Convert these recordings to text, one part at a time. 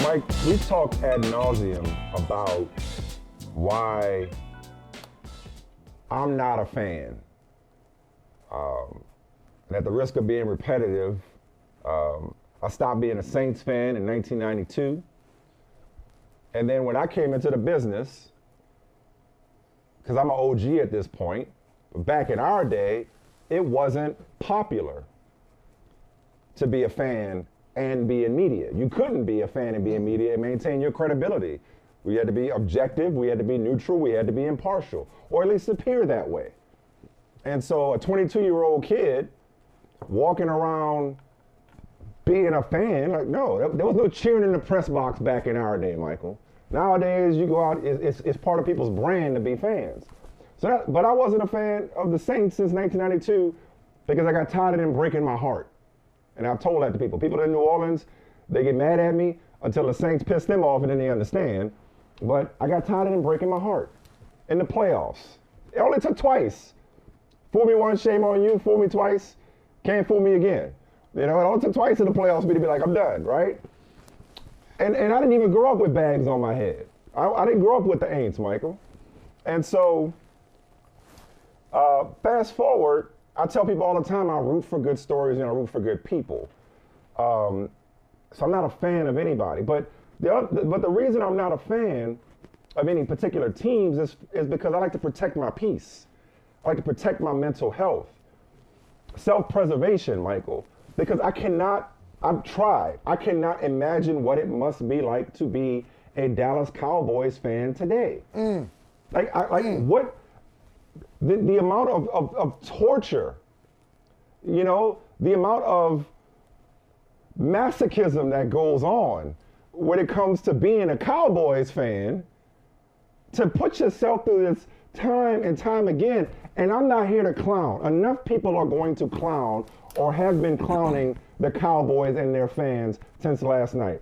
Mike, we talked ad nauseum about why I'm not a fan. And at the risk of being repetitive, I stopped being a Saints fan in 1992. And then when I came into the business, because I'm an OG at this point, back in our day, it wasn't popular to be a fan and be in media. You couldn't be a fan and be in media and maintain your credibility. We had to be objective, we had to be neutral, we had to be impartial, or at least appear that way. And so a 22-year-old kid walking around being a fan, like, no, there was no cheering in the press box back in our day, Michael. Nowadays, you go out, it's part of people's brand to be fans. But I wasn't a fan of the Saints since 1992 because I got tired of them breaking my heart. And I've told that to people. People in New Orleans, they get mad at me until the Saints piss them off and then they understand. But I got tired of them breaking my heart in the playoffs. It only took twice. Fool me once, shame on you. Fool me twice, can't fool me again. You know, it only took twice in the playoffs for me to be like, I'm done, right? And I didn't even grow up with bags on my head. I didn't grow up with the Aints, Michael. And so, fast forward, I tell people all the time I root for good stories and I root for good people. So I'm not a fan of anybody. But the reason I'm not a fan of any particular teams is because I like to protect my peace. I like to protect my mental health. Self-preservation, Michael. Because I cannot imagine what it must be like to be a Dallas Cowboys fan today. What the amount of torture, you know, the amount of masochism that goes on when it comes to being a Cowboys fan, to put yourself through this time and time again. And I'm not here to clown. Enough people are going to clown or have been clowning the Cowboys and their fans since last night.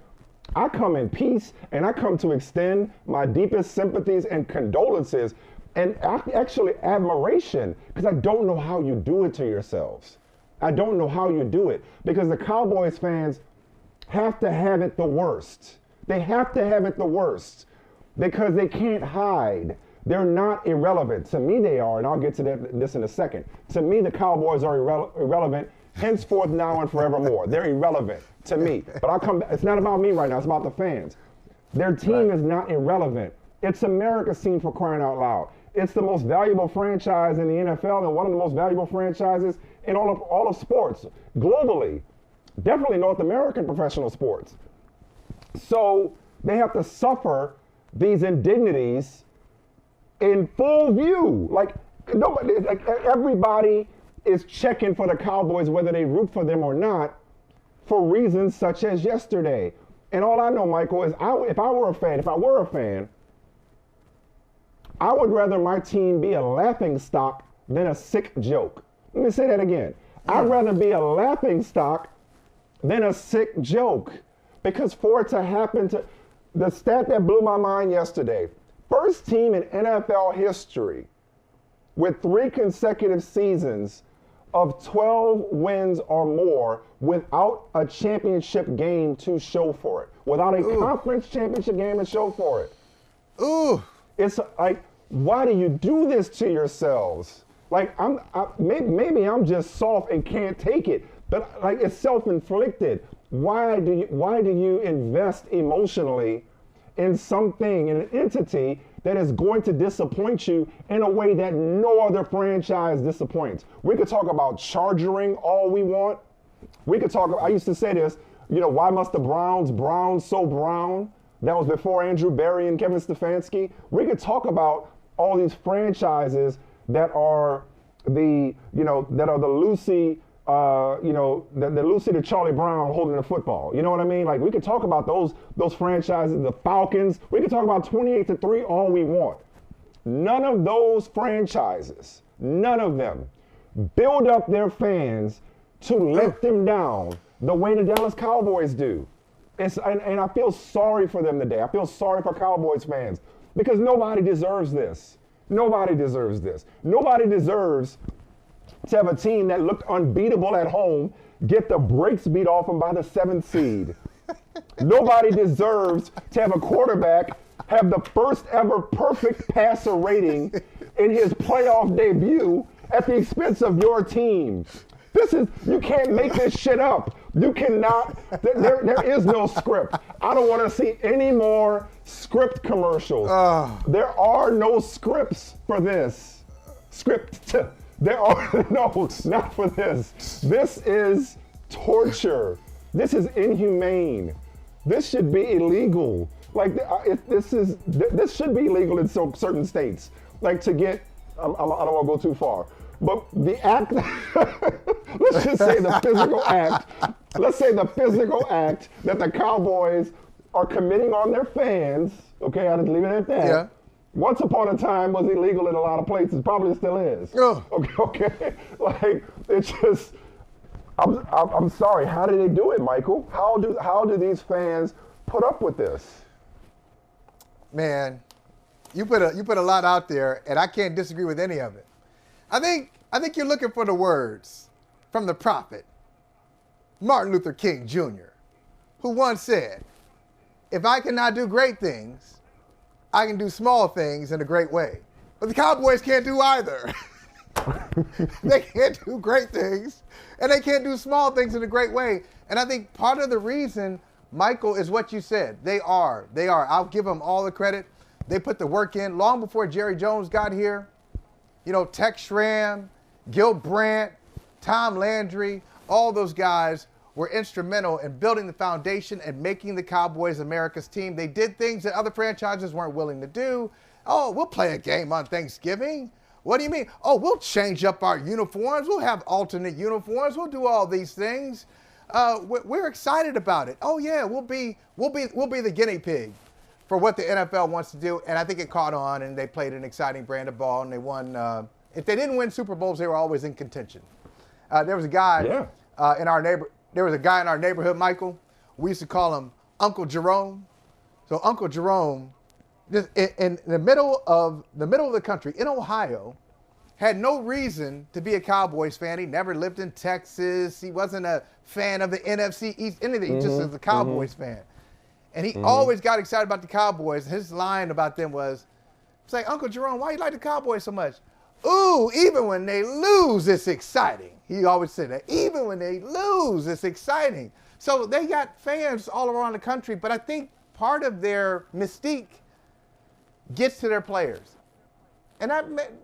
I come in peace, and I come to extend my deepest sympathies and condolences and actually admiration, because I don't know how you do it to yourselves. I don't know how you do it, because the Cowboys fans have to have it the worst. They have to have it the worst because they can't hide. They're not irrelevant. To me, they are, and I'll get to this in a second. To me, the Cowboys are irrelevant henceforth, now, and forevermore. They're irrelevant to me. But it's not about me right now. It's about the fans. Their team is not irrelevant. It's America's team, for crying out loud. It's the most valuable franchise in the NFL and one of the most valuable franchises in all of sports, globally. Definitely North American professional sports. So they have to suffer these indignities in full view. Like everybody is checking for the Cowboys, whether they root for them or not, for reasons such as yesterday. And all I know, Michael, is if I were a fan, I would rather my team be a laughing stock than a sick joke. Let me say that again. I'd rather be a laughing stock than a sick joke. Because for it to happen to, the stat that blew my mind yesterday, first team in NFL history with 3 consecutive seasons of 12 wins or more without a championship game to show for it, without a conference championship game to show for it. Ooh. It's like, why do you do this to yourselves? Like, maybe I'm just soft and can't take it, but like, it's self-inflicted. Why do you invest emotionally in something, in an entity that is going to disappoint you in a way that no other franchise disappoints? We could talk about chargering all we want. We could talk, I used to say this, you know, why must the Browns brown so brown? That was before Andrew Berry and Kevin Stefanski. We could talk about all these franchises that are the Lucy, the Lucy to Charlie Brown holding the football. You know what I mean? Like, we could talk about those franchises, the Falcons. We could talk about 28-3 all we want. None of those franchises, none of them, build up their fans to let them down the way the Dallas Cowboys do. And I feel sorry for them today. I feel sorry for Cowboys fans because nobody deserves this. Nobody deserves this. Nobody deserves to have a team that looked unbeatable at home get the brakes beat off them by the 7th seed Nobody deserves to have a quarterback have the first ever perfect passer rating in his playoff debut at the expense of your team. You can't make this shit up. You cannot, there is no script. I don't want to see any more script commercials. There are no scripts for this. There are, no, not for this. This is torture. This is inhumane. This should be illegal. Like, this should be illegal in certain states. Like, to get, I don't want to go too far. But the act, let's just say the physical act, that the Cowboys are committing on their fans, okay, I'll just leave it at that. Yeah. Once upon a time was illegal in a lot of places, probably still is. Okay. Like, it's just, I'm sorry, how do they do it, Michael? How do these fans put up with this? Man, you put a lot out there, and I can't disagree with any of it. I think you're looking for the words from the prophet, Martin Luther King Jr., who once said, "If I cannot do great things, I can do small things in a great way." But the Cowboys can't do either. They can't do great things, and they can't do small things in a great way. And I think part of the reason, Michael, is what you said. They are. I'll give them all the credit. They put the work in long before Jerry Jones got here. You know, Tex Schramm, Gil Brandt, Tom Landry, all those guys were instrumental in building the foundation and making the Cowboys America's team. They did things that other franchises weren't willing to do. Oh, we'll play a game on Thanksgiving. What do you mean? Oh, we'll change up our uniforms. We'll have alternate uniforms. We'll do all these things. We're excited about it. Oh yeah, we'll be the guinea pig for what the NFL wants to do. And I think it caught on, and they played an exciting brand of ball, and they won. If they didn't win Super Bowls, they were always in contention. There was a guy in our neighborhood, Michael. We used to call him Uncle Jerome. So Uncle Jerome, just in the middle of the country, in Ohio, had no reason to be a Cowboys fan. He never lived in Texas. He wasn't a fan of the NFC East, anything. He just was a Cowboys fan. And he always got excited about the Cowboys. His line about them was, it's like, "Uncle Jerome, why you like the Cowboys so much?" "Ooh, even when they lose, it's exciting." He always said that. Even when they lose, it's exciting. So they got fans all around the country, but I think part of their mystique gets to their players. And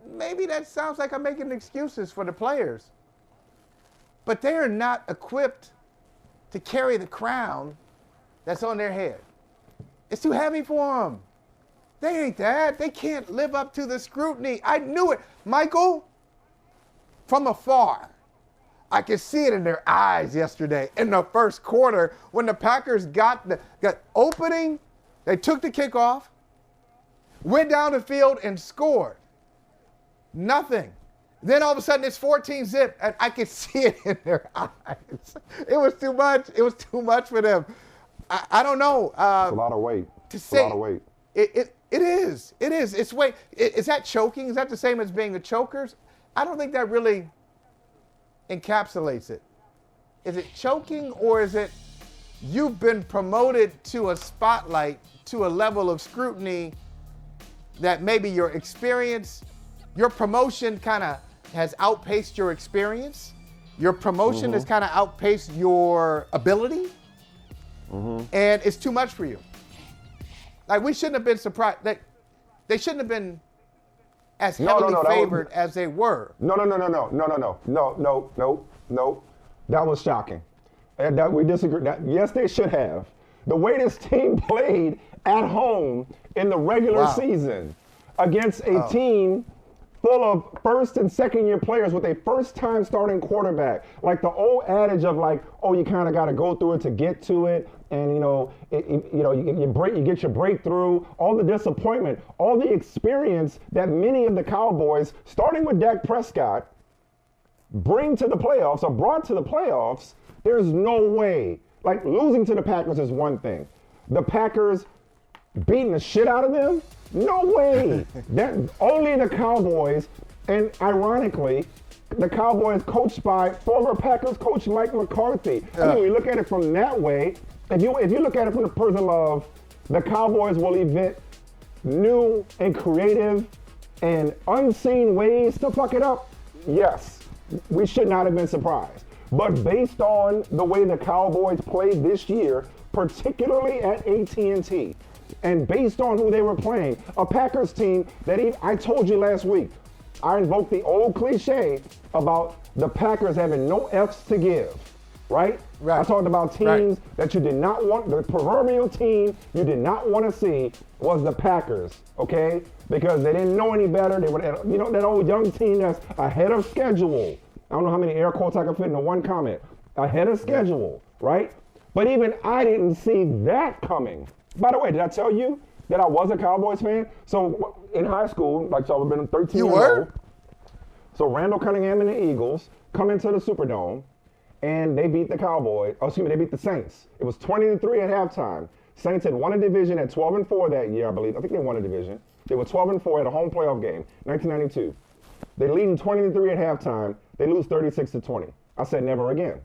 maybe that sounds like I'm making excuses for the players. But they are not equipped to carry the crown that's on their head. It's too heavy for them. They ain't that. They can't live up to the scrutiny. I knew it. Michael, from afar, I could see it in their eyes yesterday in the first quarter when the Packers got opening. They took the kickoff, went down the field, and scored. Nothing. Then all of a sudden it's 14-zip, and I could see it in their eyes. It was too much. It was too much for them. I don't know. It's a lot of weight. It's a lot of weight. It is. It's weight. Is that choking? Is that the same as being the chokers? I don't think that really encapsulates it. Is it choking, or is it you've been promoted to a spotlight, to a level of scrutiny that maybe your experience, your promotion kind of has outpaced your experience. Your promotion has kind of outpaced your ability. And it's too much for you. Like, we shouldn't have been surprised. They shouldn't have been as heavily favored as they were. No. That was shocking. And that we disagree. Yes, they should have. The way this team played at home in the regular season against a team full of first and second year players with a first time starting quarterback. Like the old adage of like, oh, you kind of got to go through it to get to it. And you get your breakthrough, all the disappointment, all the experience that many of the Cowboys, starting with Dak Prescott, bring to the playoffs or brought to the playoffs. There's no way. Like, losing to the Packers is one thing. The Packers beating the shit out of them? No way. That only the Cowboys, and ironically, the Cowboys coached by former Packers coach Mike McCarthy. I mean, we look at it from that way. If you look at it from the prism of the Cowboys will invent new and creative and unseen ways to fuck it up, yes, we should not have been surprised. But based on the way the Cowboys played this year, particularly at AT&T, and based on who they were playing, a Packers team that I told you last week, I invoked the old cliche about the Packers having no F's to give, right? Right. I talked about teams that you did not want, the proverbial team you did not want to see was the Packers, okay? Because they didn't know any better. They were, that old young team that's ahead of schedule. I don't know how many air quotes I can fit into one comment. Ahead of schedule, right? But even I didn't see that coming. By the way, did I tell you that I was a Cowboys fan? So in high school, so I've been 13 You years were? old. So Randall Cunningham and the Eagles come into the Superdome, and they beat the Cowboys. They beat the Saints. It was 20-3 at halftime. Saints had won a division at 12-4 that year, I believe. I think they won a division. They were 12-4 at a home playoff game, 1992. They lead 20-3 at halftime. They lose 36-20. I said never again.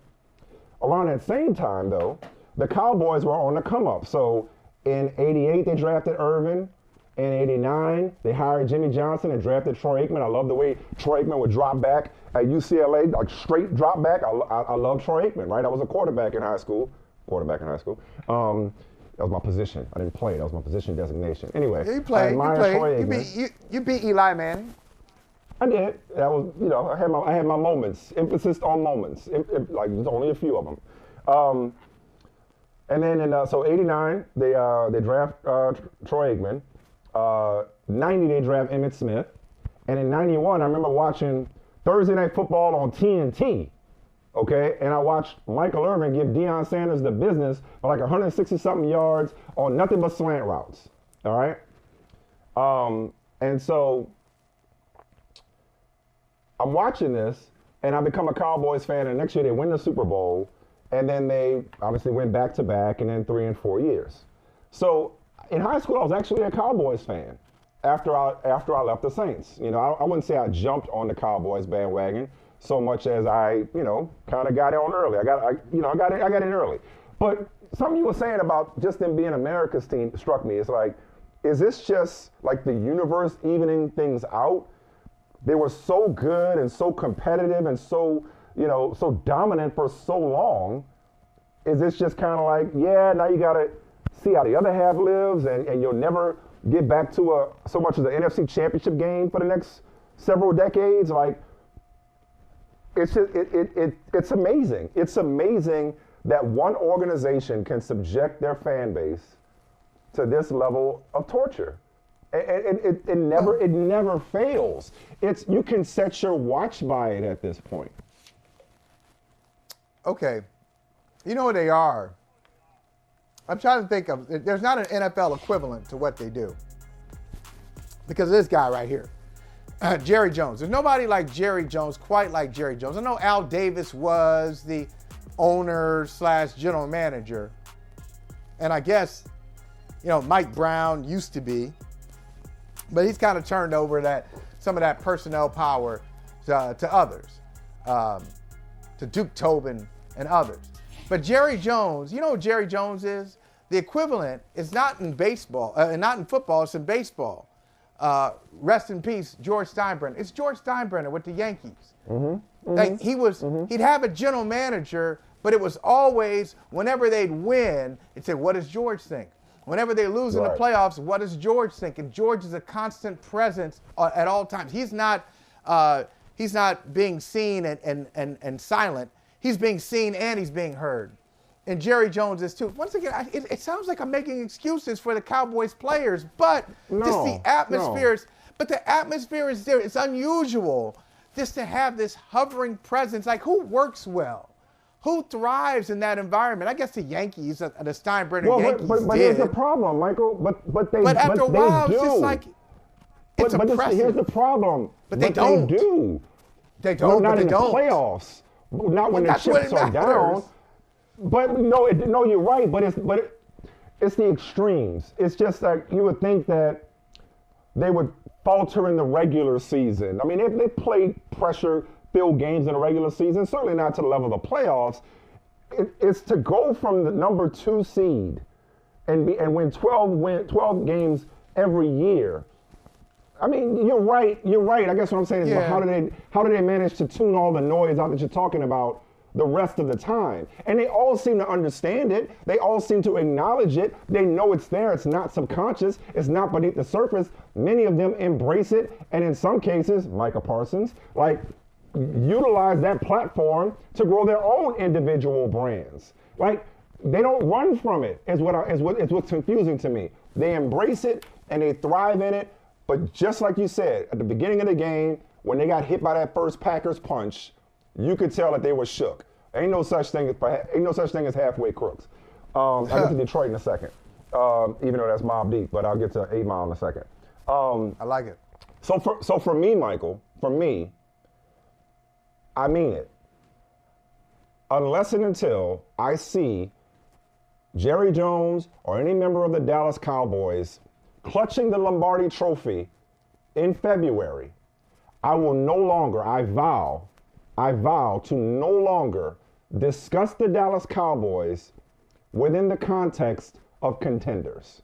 Around that same time, though, the Cowboys were on the come up. So in '88, they drafted Irvin. In '89, they hired Jimmy Johnson and drafted Troy Aikman. I love the way Troy Aikman would drop back at UCLA, like straight drop back. I love Troy Aikman, right? I was a quarterback in high school. That was my position. I didn't play. That was my position designation. Anyway, You played. Troy You Aikman. you beat Eli Manning. I did. That was, I had my moments. Emphasis on moments. Like there's only a few of them. And then so '89 they draft Troy Aikman. 90 they draft Emmitt Smith, and in '91 I remember watching Thursday Night Football on TNT. Okay, and I watched Michael Irvin give Deion Sanders the business for like 160-something yards on nothing but slant routes. All right, and so I'm watching this, and I become a Cowboys fan, and next year they win the Super Bowl, and then they obviously went back-to-back, and then 3 and 4 years. So in high school, I was actually a Cowboys fan after I left the Saints. I wouldn't say I jumped on the Cowboys bandwagon so much as I, kind of got it on early. I got in early. But something you were saying about just them being America's team struck me. It's like, is this just like the universe evening things out? They were so good and so competitive and so, so dominant for so long. Is this just kind of like, yeah, now you got to see how the other half lives and you'll never get back to so much as the NFC Championship game for the next several decades? Like, it's just, it's amazing. It's amazing that one organization can subject their fan base to this level of torture. It never fails. You can set your watch by it at this point. Okay. You know what they are? I'm trying to think of, there's not an NFL equivalent to what they do. Because of this guy right here, Jerry Jones. There's nobody like Jerry Jones, quite like Jerry Jones. I know Al Davis was the owner / general manager. And I guess, Mike Brown used to be. But he's kind of turned over some of that personnel power to others, to Duke Tobin and others. But Jerry Jones, you know what Jerry Jones is? The equivalent is not in baseball, not in football, it's in baseball. Rest in peace, George Steinbrenner. It's George Steinbrenner with the Yankees. Mm-hmm. Like he'd have a general manager, but it was always, whenever they'd win, it'd say, what does George think? Whenever they lose in the playoffs, what does George think? And George is a constant presence at all times. He's not being seen and silent. He's being seen and he's being heard. And Jerry Jones is too. Once again, it sounds like I'm making excuses for the Cowboys players, but just the atmosphere is. But the atmosphere is there. It's unusual just to have this hovering presence. Like, who works well? Who thrives in that environment? I guess the Yankees, the Steinbrenner Yankees but did. here's the problem, Michael. But after a while, they do. it's just like it's oppressive. Here's the problem. But they don't. They do. They don't. Not but in they the don't. playoffs. Not when the that's what chips it are matters. down. But no, you're right. But it's the extremes. It's just like you would think that they would falter in the regular season. I mean, they played pressure fill games in the regular season, certainly not to the level of the playoffs. It's to go from the number 2 seed and win 12 games every year. I mean, you're right. I guess what I'm saying is, Yeah. how do they manage to tune all the noise out that you're talking about the rest of the time? And they all seem to understand it. They all seem to acknowledge it. They know it's there. It's not subconscious. It's not beneath the surface. Many of them embrace it, and in some cases, Micah Parsons, like, utilize that platform to grow their own individual brands. Like, they don't run from it. Is what's confusing to me. They embrace it and they thrive in it. But just like you said, at the beginning of the game, when they got hit by that first Packers punch, you could tell that they were shook. Ain't no such thing as halfway crooks. I'll get to Detroit in a second, even though that's Mobb Deep, but I'll get to 8 Mile in a second. I like it. So for me, Michael, I mean it. Unless and until I see Jerry Jones or any member of the Dallas Cowboys clutching the Lombardi Trophy in February, I vow to no longer discuss the Dallas Cowboys within the context of contenders.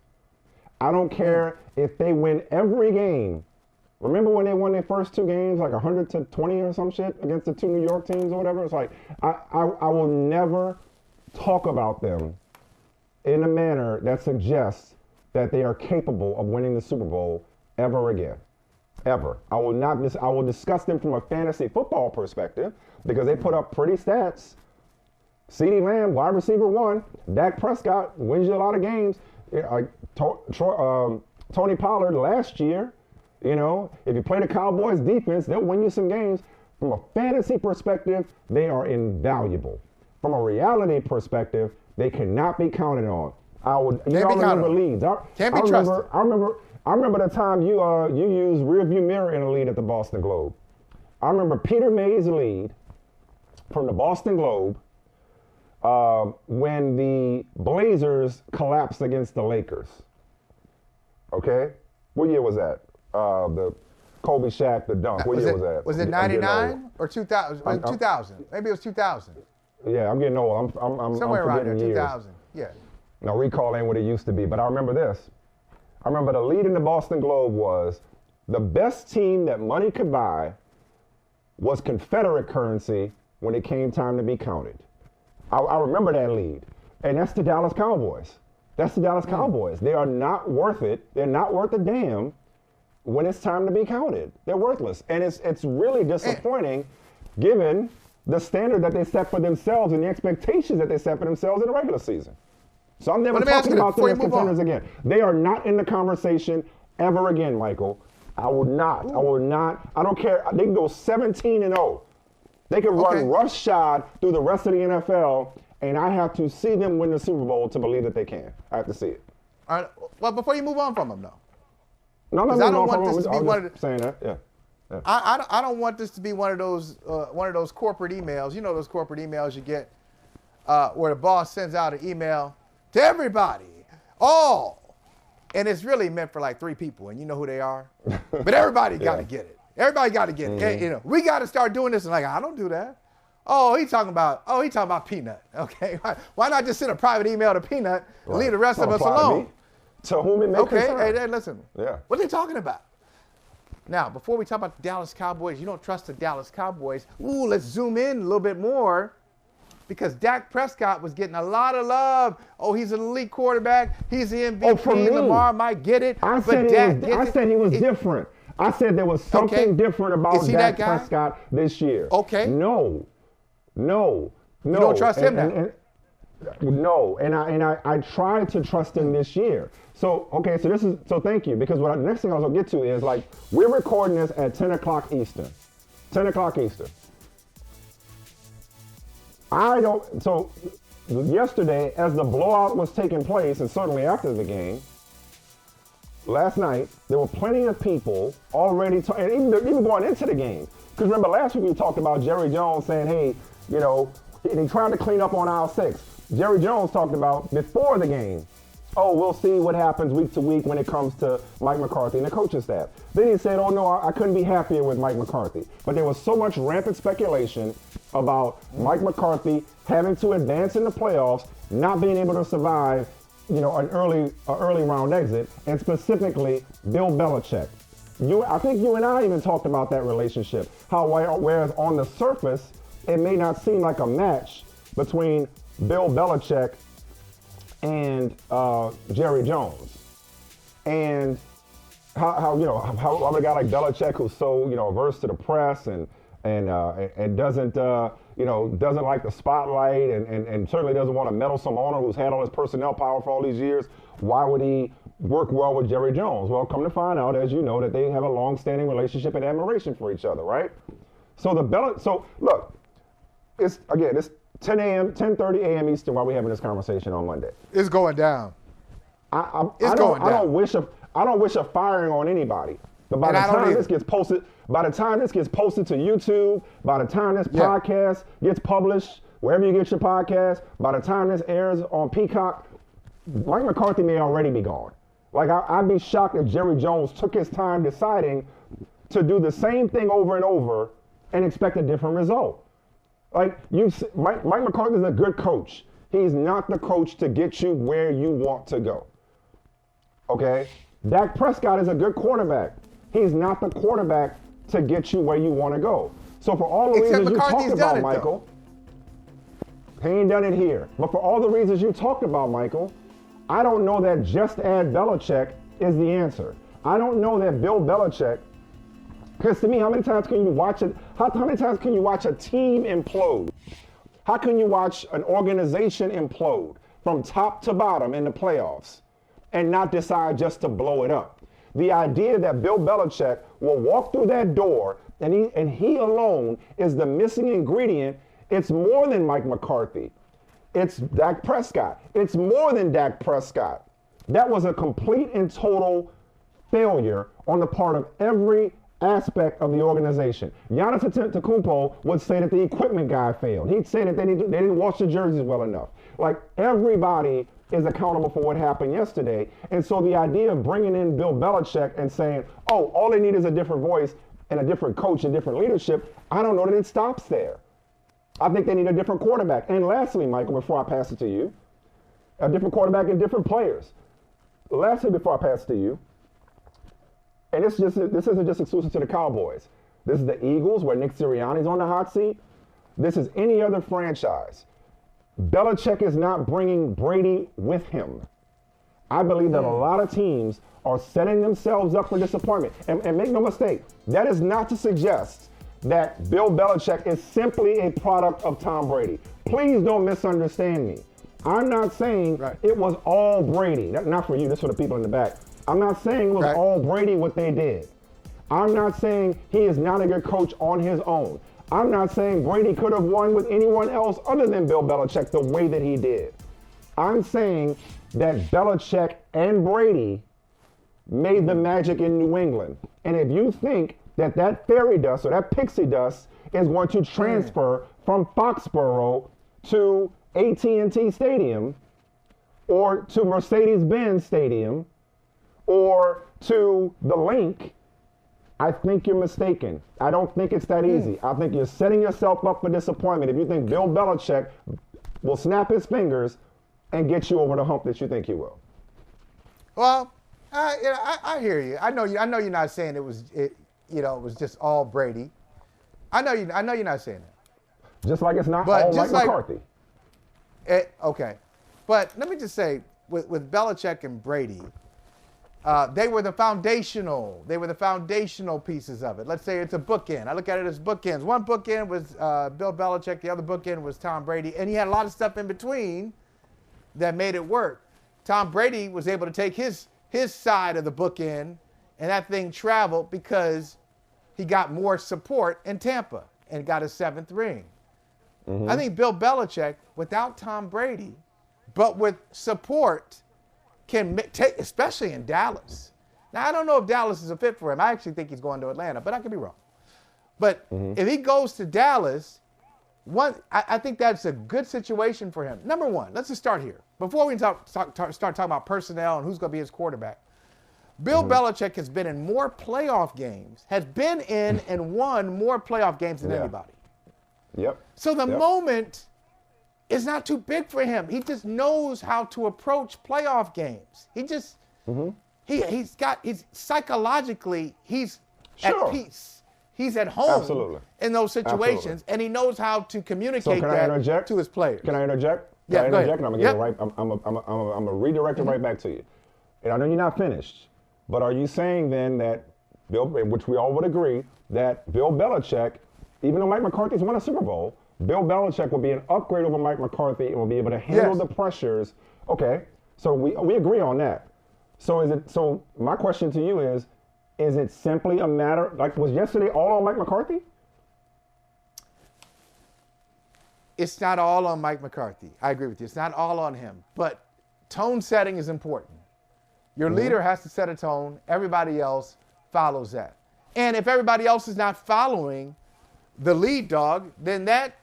I don't care if they win every game. Remember when they won their first 2 games, like 100-20 or some shit against the 2 New York teams or whatever? It's like, I will never talk about them in a manner that suggests that they are capable of winning the Super Bowl ever again. Ever. I will discuss them from a fantasy football perspective because they put up pretty stats. CeeDee Lamb, wide receiver 1. Dak Prescott wins you a lot of games. Tony Pollard last year, if you play the Cowboys defense, they'll win you some games. From a fantasy perspective, they are invaluable. From a reality perspective, they cannot be counted on. Remember leads. Can't be trusted. I remember the time you used rearview mirror in a lead at the Boston Globe. I remember Peter May's lead from the Boston Globe when the Blazers collapsed against the Lakers. Okay? What year was that? The Kobe Shaq, the dunk. What year was that? Was it 99 or 2000? 2000. Maybe it was 2000. Yeah, I'm getting old. I'm somewhere around there, years. 2000. Yeah. Now, recall ain't what it used to be, but I remember this. I remember the lead in the Boston Globe was the best team that money could buy was Confederate currency when it came time to be counted. I remember that lead. And that's the Dallas Cowboys. That's the Dallas Cowboys. They are not worth it. They're not worth a damn when it's time to be counted. They're worthless. And it's really disappointing given the standard that they set for themselves and the expectations that they set for themselves in the regular season. So I'm never talking about them as contenders again. They are not in the conversation ever again, Michael. I will not. I don't care. They can go 17-0. They can run roughshod through the rest of the NFL, and I have to see them win the Super Bowl to believe that they can. I have to see it. All right. Well, before you move on from them, though. No. I don't want this to be one of the, saying that. Yeah. I don't want this to be one of those corporate emails. You know those corporate emails you get where the boss sends out an email to everybody, and it's really meant for like 3 people, and you know who they are. But everybody got to get it. Everybody got to get it. We got to start doing this. And like, I don't do that. He talking about Peanut. Okay, why not just send a private email to Peanut and leave the rest of us alone? To whom it may concern. Hey, listen. Yeah. What are they talking about? Now, before we talk about the Dallas Cowboys, you don't trust the Dallas Cowboys. Let's zoom in a little bit more. Because Dak Prescott was getting a lot of love. He's an elite quarterback. He's the MVP. For me, Lamar might get it. I said he was different. I said there was something different about Dak Prescott this year. Okay. No. You don't trust him now? No, and I tried to trust him this year. So thank you, because the next thing I was gonna get to is, like, we're recording this at 10 o'clock Eastern. 10 o'clock Eastern. So yesterday, as the blowout was taking place, and certainly after the game, last night, there were plenty of people already, and even going into the game. Because remember, last week we talked about Jerry Jones saying, hey, he tried to clean up on aisle 6. Jerry Jones talked about before the game oh, we'll see what happens week to week when it comes to Mike McCarthy and the coaching staff. Then he said, oh no, I couldn't be happier with Mike McCarthy. But there was so much rampant speculation about Mike McCarthy having to advance in the playoffs, not being able to survive, an early round exit, and specifically Bill Belichick. I think you and I even talked about that relationship. Whereas on the surface, it may not seem like a match between Bill Belichick and Jerry Jones. And how a guy like Belichick, who's so averse to the press and doesn't like the spotlight and certainly doesn't want a meddlesome owner who's had all his personnel power for all these years, why would he work well with Jerry Jones? Well, come to find out, as you know, that they have a long-standing relationship and admiration for each other, right? So look, it's 10 a.m., 10:30 a.m. Eastern while we're having this conversation on Monday. It's going down. I don't wish a firing on anybody. But by the time this gets posted to YouTube, by the time this podcast gets published, wherever you get your podcast, by the time this airs on Peacock, Mike McCarthy may already be gone. Like, I'd be shocked if Jerry Jones took his time deciding to do the same thing over and over and expect a different result. Like, Mike McCarthy is a good coach. He's not the coach to get you where you want to go. Okay? Dak Prescott is a good quarterback. He's not the quarterback to get you where you want to go. So for all the reasons you talked about, Michael, he ain't done it here. But for all the reasons you talked about, Michael, I don't know that just add Belichick is the answer. I don't know that Bill Belichick, because to me, how many times can you watch it? How many times can you watch a team implode? How can you watch an organization implode from top to bottom in the playoffs and not decide just to blow it up? The idea that Bill Belichick will walk through that door and he alone is the missing ingredient, it's more than Mike McCarthy. It's Dak Prescott. It's more than Dak Prescott. That was a complete and total failure on the part of every aspect of the organization. Giannis Antetokounmpo would say that the equipment guy failed. He'd say that they didn't wash the jerseys well enough. Like, everybody is accountable for what happened yesterday. And so the idea of bringing in Bill Belichick and saying, oh, all they need is a different voice and a different coach and different leadership, I don't know that it stops there. I think they need a different quarterback. And lastly, Michael, before I pass it to you, a different quarterback and different players. Lastly, before I pass it to you, and this isn't just exclusive to the Cowboys. This is the Eagles, where Nick Sirianni's on the hot seat. This is any other franchise. Belichick is not bringing Brady with him. I believe that a lot of teams are setting themselves up for disappointment. And make no mistake, that is not to suggest that Bill Belichick is simply a product of Tom Brady. Please don't misunderstand me. I'm not saying it was all Brady. Not for you, this for the people in the back. I'm not saying it was all Brady what they did. I'm not saying he is not a good coach on his own. I'm not saying Brady could have won with anyone else other than Bill Belichick the way that he did. I'm saying that Belichick and Brady made the magic in New England. And if you think that fairy dust or that pixie dust is going to transfer from Foxborough to AT&T Stadium or to Mercedes-Benz Stadium or to the Link, I think you're mistaken. I don't think it's that easy. I think you're setting yourself up for disappointment if you think Bill Belichick will snap his fingers and get you over the hump that you think he will. Well, I hear you. I know you're not saying it was just all Brady. I know you're not saying that. Just like it's not all Mike McCarthy. Okay, but let me just say, with Belichick and Brady, they were the foundational pieces of it. Let's say it's a bookend. I look at it as bookends. One bookend was Bill Belichick. The other bookend was Tom Brady. And he had a lot of stuff in between that made it work. Tom Brady was able to take his side of the bookend, and that thing traveled because he got more support in Tampa and got his 7th ring. Mm-hmm. I think Bill Belichick, without Tom Brady, but with support, can take, especially in Dallas. Now, I don't know if Dallas is a fit for him. I actually think he's going to Atlanta, but I could be wrong. But if he goes to Dallas, I think that's a good situation for him. Number one, let's just start here. Before we start talking about personnel and who's going to be his quarterback, Bill Belichick has been in more playoff games, has been in and won more playoff games than anybody. Yep. So the moment is not too big for him. He just knows how to approach playoff games. He just, he's psychologically, he's at peace. He's at home in those situations, and he knows how to communicate that to his players. Can I interject? Yeah, go ahead. And I'm gonna get it right. I'm gonna redirect it right back to you. And I know you're not finished, but are you saying then that Bill, which we all would agree, that Bill Belichick, even though Mike McCarthy's won a Super Bowl, Bill Belichick will be an upgrade over Mike McCarthy and will be able to handle the pressures? Okay, so we agree on that. So my question to you is it simply a matter, like, was yesterday all on Mike McCarthy? It's not all on Mike McCarthy. I agree with you. It's not all on him. But tone setting is important. Your leader has to set a tone. Everybody else follows that. And if everybody else is not following the lead dog, then that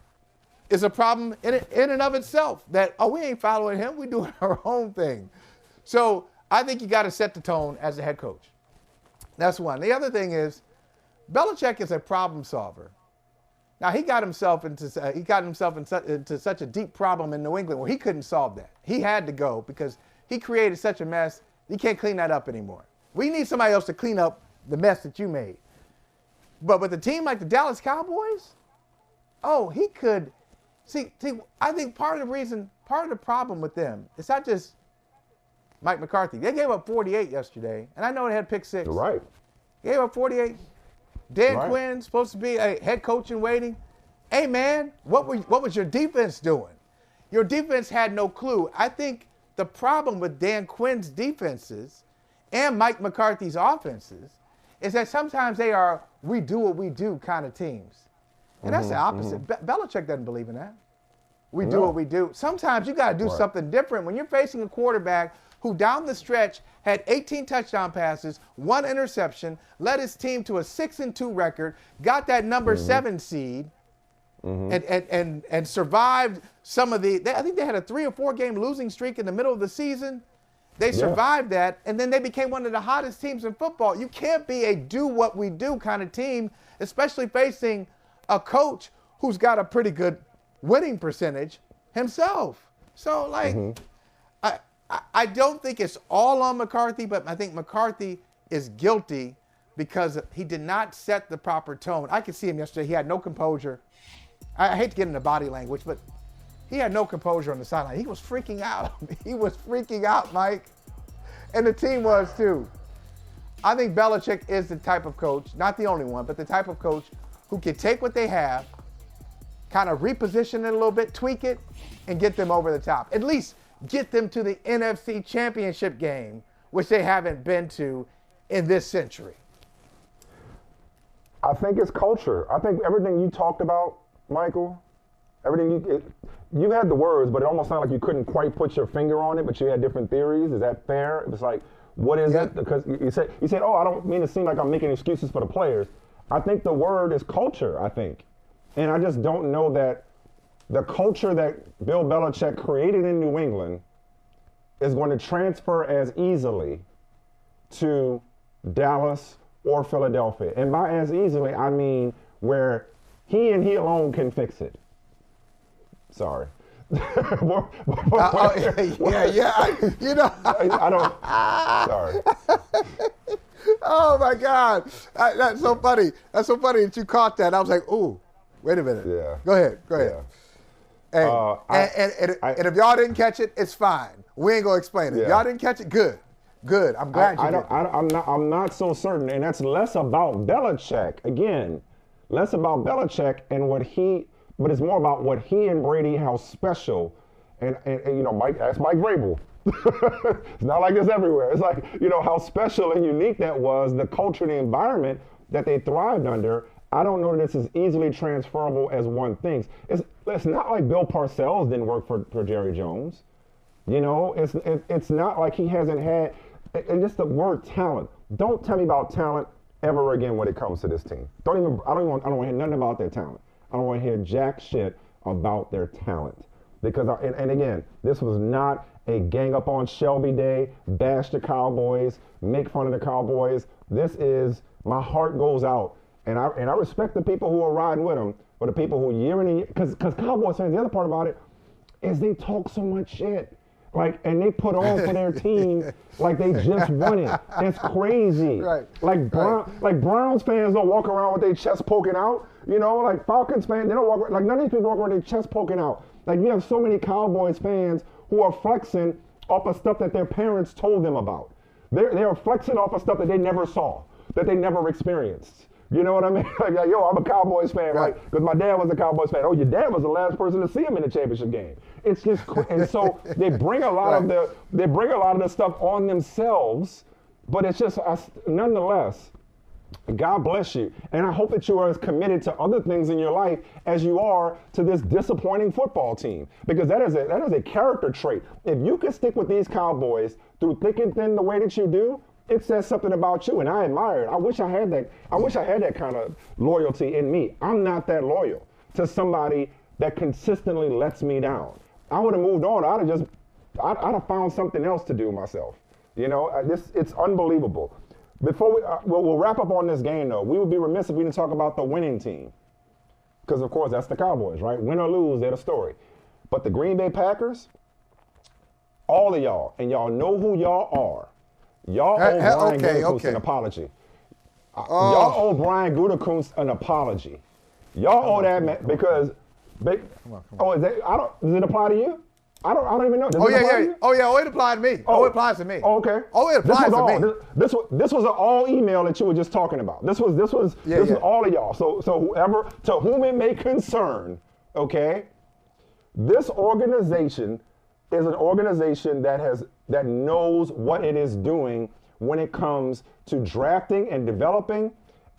is a problem in and of itself. That, we ain't following him. We're doing our own thing. So I think you got to set the tone as a head coach. That's one. The other thing is, Belichick is a problem solver. Now, he got himself into such a deep problem in New England where he couldn't solve that. He had to go because he created such a mess. You can't clean that up anymore. We need somebody else to clean up the mess that you made. But with a team like the Dallas Cowboys, he could. See, I think part of the problem with them, it's not just Mike McCarthy. They gave up 48 yesterday, and I know they had pick six. You're right. Gave up 48. Dan Quinn, supposed to be a head coach in waiting. Hey, man, what was your defense doing? Your defense had no clue. I think the problem with Dan Quinn's defenses and Mike McCarthy's offenses is that sometimes they are we do what we do kind of teams. And that's the opposite. Belichick doesn't believe in that. We do what we do. Sometimes you got to do something different. When you're facing a quarterback who down the stretch had 18 touchdown passes, 1 interception, led his team to a 6-2 record, got that number 7 seed, and survived some of I think they had a 3 or 4 game losing streak in the middle of the season. They survived that, and then they became one of the hottest teams in football. You can't be a do what we do kind of team, especially facing a coach who's got a pretty good winning percentage himself. So, I don't think it's all on McCarthy, but I think McCarthy is guilty because he did not set the proper tone. I could see him yesterday. He had no composure. I hate to get into body language, but he had no composure on the sideline. He was freaking out. He was freaking out, Mike. And the team was too. I think Belichick is the type of coach, not the only one, but the type of coach who can take what they have, kind of reposition it a little bit, tweak it, and get them over the top. At least get them to the NFC Championship game, which they haven't been to in this century. I think it's culture. I think everything you talked about, Michael, you had the words, but it almost sounded like you couldn't quite put your finger on it, but you had different theories. Is that fair? It was like, what is it? Because you said, I don't mean to seem like I'm making excuses for the players. I think the word is culture, I think. And I just don't know that the culture that Bill Belichick created in New England is going to transfer as easily to Dallas or Philadelphia. And by as easily, I mean where he and he alone can fix it. Sorry. I don't. Sorry. Oh my God, that's so funny. That's so funny that you caught that. I was like, ooh, wait a minute. Yeah. Go ahead. Yeah. Hey, and if y'all didn't catch it, it's fine. We ain't gonna explain it. Yeah. Y'all didn't catch it, good. I'm glad you did. I'm not so certain, and that's less about Belichick. Again, less about Belichick and but it's more about what he and Brady, how special, and Mike. That's Mike Vrabel. It's not like this everywhere. It's like, how special and unique that was, the culture and the environment that they thrived under. I don't know that it's as easily transferable as one thinks. It's not like Bill Parcells didn't work for Jerry Jones. It's not like he hasn't had, and just the word talent. Don't tell me about talent ever again when it comes to this team. I don't want to hear nothing about their talent. I don't want to hear jack shit about their talent. Because, and again, this was not a gang up on Shelby day, bash the Cowboys, make fun of the Cowboys. This is, my heart goes out. And I respect the people who are riding with them, but the people who year in and year, because Cowboys fans, the other part about it is they talk so much shit. Like, and they put on for their team like they just won it. It's crazy. Right. Like Browns fans don't walk around with their chest poking out. You know, like Falcons fans, they don't walk around, like none of these people walk around with their chest poking out. Like you have so many Cowboys fans who are flexing off of stuff that their parents told them about. They are flexing off of stuff that they never saw, that they never experienced. You know what I mean? Like, yo, I'm a Cowboys fan, right? Because my dad was a Cowboys fan. Oh, your dad was the last person to see him in the championship game. It's just, and so they bring a lot of the stuff on themselves, but it's just, nonetheless, God bless you. And I hope that you are as committed to other things in your life as you are to this disappointing football team, because that is a character trait. If you can stick with these Cowboys through thick and thin the way that you do, it says something about you, and I admire it. I wish I had that kind of loyalty in me. I'm not that loyal to somebody that consistently lets me down. I would have moved on. I'd have found something else to do myself. You know, it's unbelievable. Before we'll wrap up on this game, though, we would be remiss if we didn't talk about the winning team. Because, of course, that's the Cowboys, right? Win or lose, they're the story. But the Green Bay Packers, all of y'all, and y'all know who y'all are. Y'all owe Brian Gutekunst an apology. Y'all owe Brian Gutekunst an apology. Y'all owe that man because. Come on. Oh, does it apply to you? I don't even know. Does it apply to you? Oh, it applied to me. Oh, it applies to me. Oh, okay. Oh, it applies to me. This was an all email that you were just talking about. This was all of y'all. So whoever, to whom it may concern, okay, this organization is an organization that knows what it is doing when it comes to drafting and developing,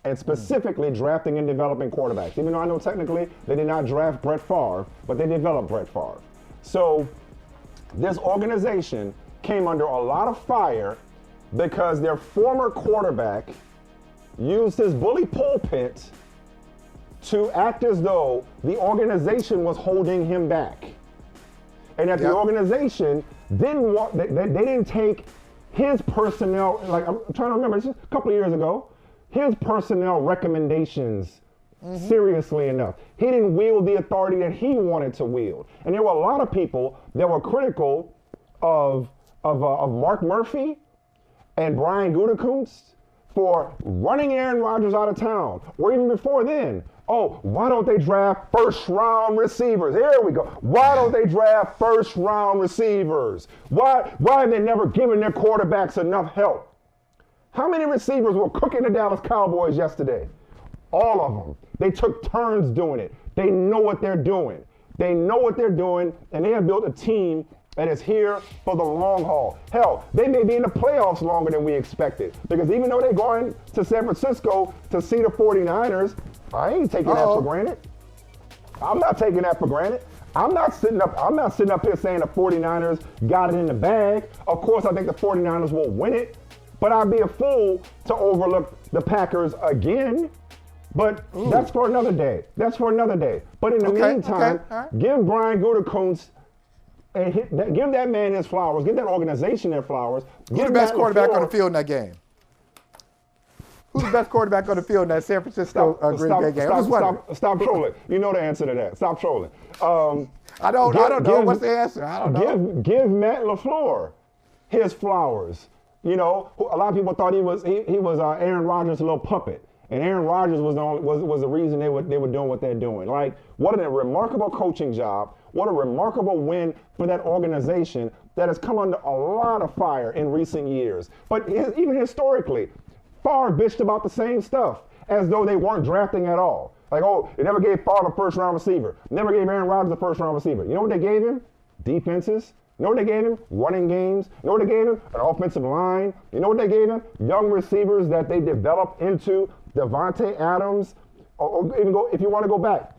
and specifically drafting and developing quarterbacks. Even though I know technically they did not draft Brett Favre, but they developed Brett Favre. So this organization came under a lot of fire because their former quarterback used his bully pulpit to act as though the organization was holding him back. And that the organization didn't want, they didn't take his personnel, like I'm trying to remember, just a couple of years ago, his personnel recommendations seriously enough. He didn't wield the authority that he wanted to wield. And there were a lot of people that were critical of Mark Murphy and Brian Gutekunst for running Aaron Rodgers out of town, or even before then. Oh, why don't they draft first-round receivers? Here we go. Why don't they draft first-round receivers? Why have they never given their quarterbacks enough help? How many receivers were cooking the Dallas Cowboys yesterday? All of them. They took turns doing it. They know what they're doing. They know what they're doing, and they have built a team that is here for the long haul. Hell, they may be in the playoffs longer than we expected, because even though they're going to San Francisco to see the 49ers, I ain't taking that for granted. I'm not taking that for granted. I'm not sitting up here saying the 49ers got it in the bag. Of course, I think the 49ers will win it, but I'd be a fool to overlook the Packers again. But that's for another day. But in the meantime, give Brian Gutekunst and give that man his flowers. Give that organization their flowers. Who's the best quarterback on the field in that game? Who's the best quarterback on the field in that San Francisco Green Bay game? Stop trolling. You know the answer to that. Stop trolling. I don't know. What's the answer? I don't know. Give Matt LaFleur his flowers. You know, a lot of people thought he was Aaron Rodgers' little puppet. And Aaron Rodgers was the reason they were doing what they're doing. Like, what a remarkable coaching job. What a remarkable win for that organization that has come under a lot of fire in recent years. But even historically, Favre bitched about the same stuff as though they weren't drafting at all. Like, oh, they never gave Favre a first-round receiver. Never gave Aaron Rodgers a first-round receiver. You know what they gave him? Defenses. You know what they gave him? Running games. You know what they gave him? An offensive line. You know what they gave him? Young receivers that they developed into Devontae Adams, or even go, if you want to go back,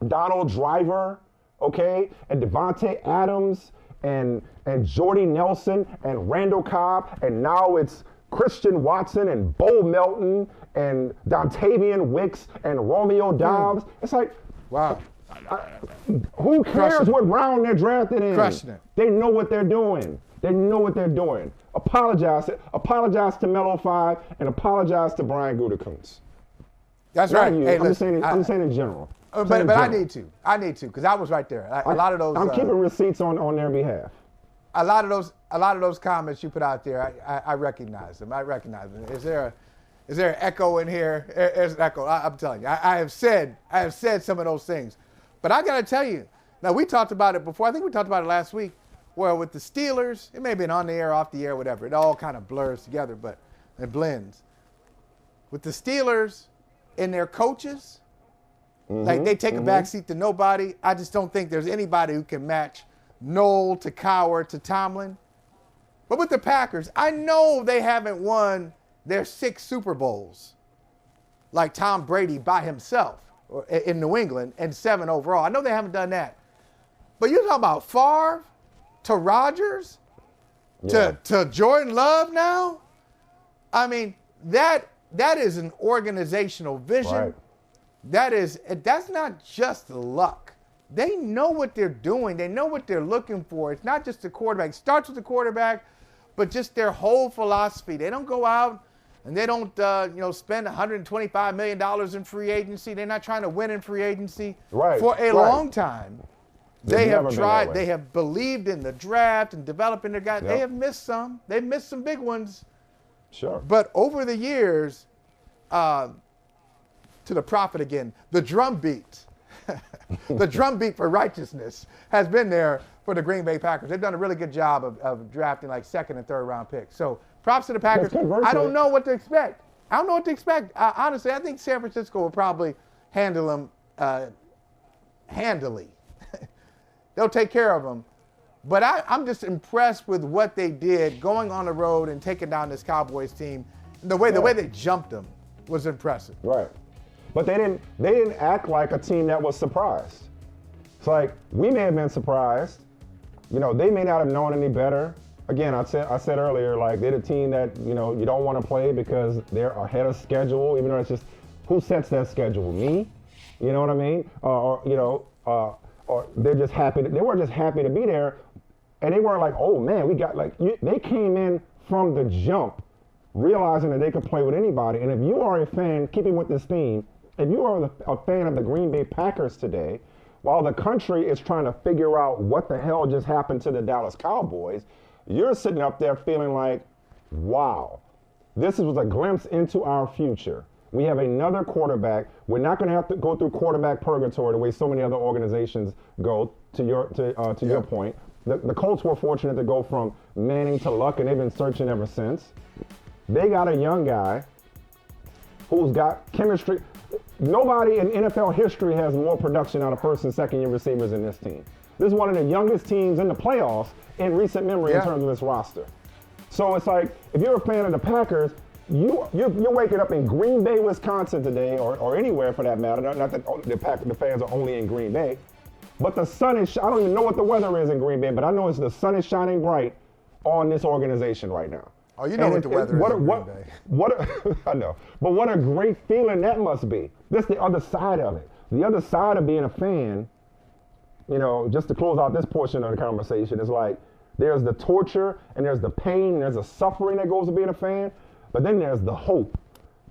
Donald Driver, okay, and Devontae Adams, and Jordy Nelson, and Randall Cobb, and now it's Christian Watson, and Bo Melton, and Dontavian Wicks, and Romeo Doubs. It's like, wow. Who cares what round they're drafted in? Crushing it. They know what they're doing. Apologize to Mellow 5 and apologize to Brian Gutekunst. That's right. Hey, I'm saying in general. But I need to because I was right there. A lot of those. I'm keeping receipts on their behalf. A lot of those comments you put out there, I recognize them. Is there an echo in here? There's an echo. I'm telling you, I have said some of those things, but I got to tell you. Now we talked about it before. I think we talked about it last week. Where with the Steelers, it may have been on the air, off the air, whatever. It all kind of blurs together, but it blends. With the Steelers and their coaches, like they take a backseat to nobody. I just don't think there's anybody who can match Noel to Cowher to Tomlin. But with the Packers, I know they haven't won their 6 Super Bowls like Tom Brady by himself in New England and 7 overall. I know they haven't done that. But you're talking about Favre to Rodgers to Jordan Love now? I mean, that is an organizational vision. Right. That's not just luck. They know what they're doing. They know what they're looking for. It's not just the quarterback. It starts with the quarterback, but just their whole philosophy. They don't go out and they don't spend $125 million in free agency. They're not trying to win in free agency for a long time. They have tried. They have believed in the draft and developing their guys. Yep. They have missed some. They've missed some big ones. Sure. But over the years, to the prophet again, the drum beat, the drum beat for righteousness has been there for the Green Bay Packers. They've done a really good job of drafting like 2nd and 3rd round picks. So props to the Packers. I don't know what to expect. Honestly, I think San Francisco will probably handle them handily. They'll take care of them. But I'm just impressed with what they did going on the road and taking down this Cowboys team. The way they jumped them was impressive. Right. But they didn't act like a team that was surprised. It's like we may have been surprised. They may not have known any better. Again, I said earlier, like they're the team that, you don't want to play because they're ahead of schedule, even though it's just who sets that schedule? Me? You know what I mean? Or they're just happy. They weren't just happy to be there, and they weren't like, oh man, we got they came in from the jump, realizing that they could play with anybody. And if you are a fan, keeping with this theme, if you are a fan of the Green Bay Packers today, while the country is trying to figure out what the hell just happened to the Dallas Cowboys, you're sitting up there feeling like, wow, this was a glimpse into our future. We have another quarterback. We're not going to have to go through quarterback purgatory the way so many other organizations go. To your point, the Colts were fortunate to go from Manning to Luck, and they've been searching ever since. They got a young guy who's got chemistry. Nobody in NFL history has more production out of first and second year receivers than this team. This is one of the youngest teams in the playoffs in recent memory in terms of this roster. So it's like, if you're a fan of the Packers, you're waking up in Green Bay, Wisconsin today, or anywhere for that matter. Not that the fans are only in Green Bay, but the sun is. I don't even know what the weather is in Green Bay, but I know the sun is shining bright on this organization right now. Oh, you know what the weather is in Green Bay. I know, but what a great feeling that must be. This is the other side of it. The other side of being a fan, just to close out this portion of the conversation, is like there's the torture and there's the pain and there's the suffering that goes with being a fan. But then there's the hope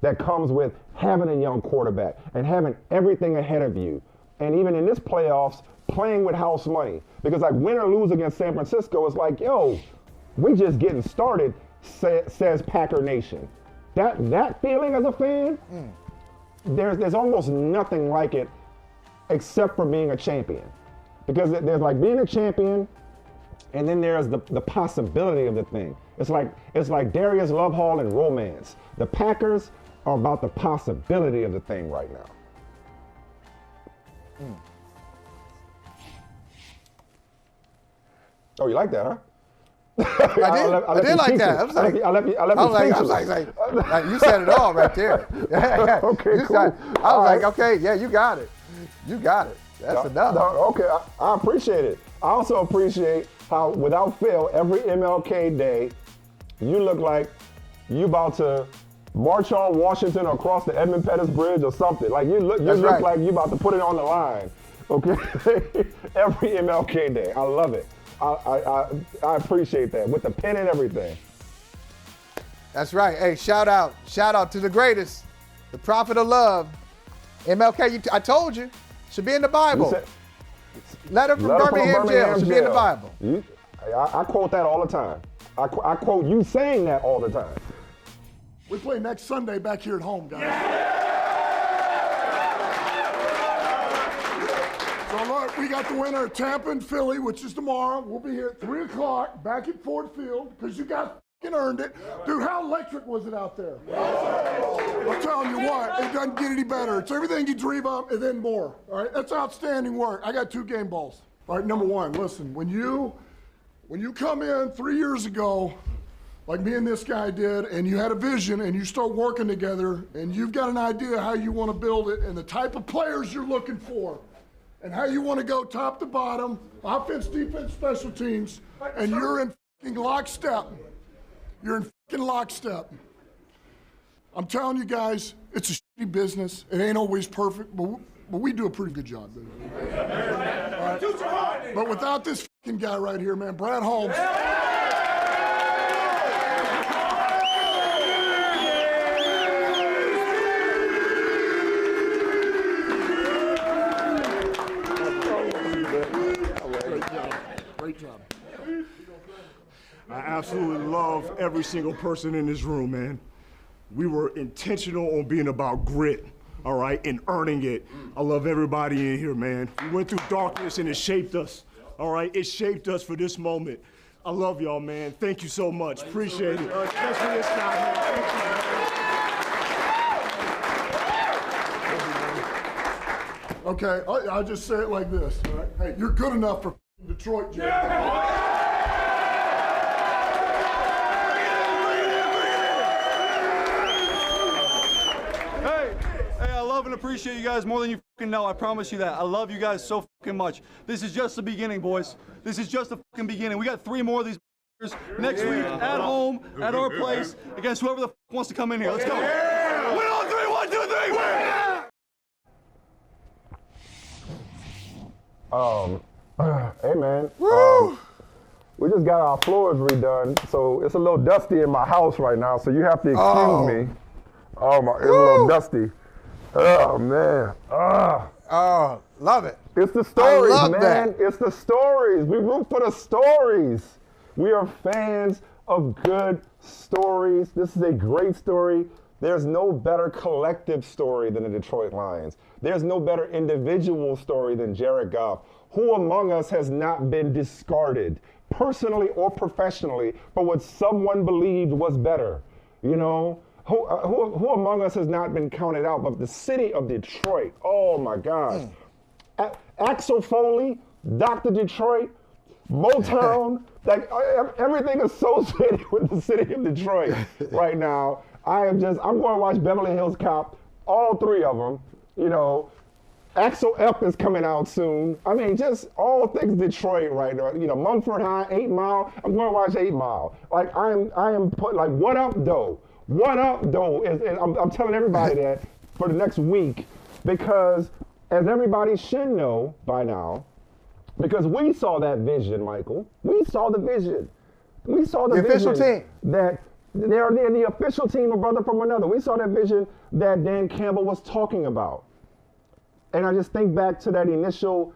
that comes with having a young quarterback and having everything ahead of you. And even in this playoffs, playing with house money. Because like win or lose against San Francisco, it's like, yo, we just getting started, says Packer Nation. That feeling as a fan, there's almost nothing like it except for being a champion. Because there's like being a champion, and then there's the possibility of the thing. It's like Darius Love Hall and Romance. The Packers are about the possibility of the thing right now. Oh, you like that, huh? I did like that. I was like, you said it all right there. Okay, cool. I was like, okay, yeah, you got it. That's enough. Okay, I appreciate it. I also appreciate how, without fail, every MLK day, you look like you about to march on Washington or cross the Edmund Pettus Bridge or something. Like you look like you about to put it on the line. Okay, every MLK Day. I love it. I appreciate that with the pen and everything. That's right. Hey, shout out to the greatest, the prophet of love, MLK. I told you, should be in the Bible. Letter from Birmingham jail should be in the Bible. I quote that all the time. I quote you saying that all the time. We play next Sunday back here at home, guys. Yeah! So look, we got the winner of Tampa and Philly, which is tomorrow. We'll be here at 3 o'clock back at Ford Field because you guys earned it. Dude, how electric was it out there? I'm telling you what, it doesn't get any better. It's everything you dream of and then more. All right, that's outstanding work. I got 2 game balls. All right, number 1, listen, when you come in 3 years ago, like me and this guy did, and you had a vision and you start working together and you've got an idea how you want to build it and the type of players you're looking for and how you want to go top to bottom, offense, defense, special teams, and you're in fucking lockstep. You're in fucking lockstep. I'm telling you guys, it's a shitty business. It ain't always perfect, but we do a pretty good job. Right? But without this fucking guy right here, man, Brad Holmes. Great job. I absolutely love every single person in this room, man. We were intentional on being about grit, all right, and earning it. I love everybody in here, man. We went through darkness and it shaped us, all right? It shaped us for this moment. I love y'all, man. Thank you so much. Appreciate it. Especially this time, man. Okay, I'll just say it like this. All right? Hey, you're good enough for Detroit, Jerry. Hey, I love and appreciate you guys more than you fucking know. I promise you that. I love you guys so fucking much. This is just the beginning, boys. This is just the fucking beginning. We got 3 more of these next week at home, at our place, against whoever the fuck wants to come in here. Let's go. Win all 3, 1, 2, 3, win! Hey man, Woo! we just got our floors redone, so it's a little dusty in my house right now, so you have to excuse me. Oh my, it's a little dusty. Oh man. Oh, love it. It's the stories, I love man. that. It's the stories. We root for the stories. We are fans of good stories. This is a great story. There's no better collective story than the Detroit Lions. There's no better individual story than Jared Goff. Who among us has not been discarded, personally or professionally, for what someone believed was better? You know, who among us has not been counted out? But the city of Detroit, oh my gosh. Axel Foley, Dr. Detroit, Motown, like everything associated with the city of Detroit right now. I'm going to watch Beverly Hills Cop, all 3 of them, you know. Axel F is coming out soon. I mean, just all things Detroit right now. You know, Mumford High, 8 Mile. I'm going to watch 8 Mile. Like I am put like what up though? What up though? I'm telling everybody that for the next week because as everybody should know by now, because we saw that vision, Michael. We saw the vision. We saw the official team that they're the official team, a brother from another. We saw that vision that Dan Campbell was talking about. And I just think back to that initial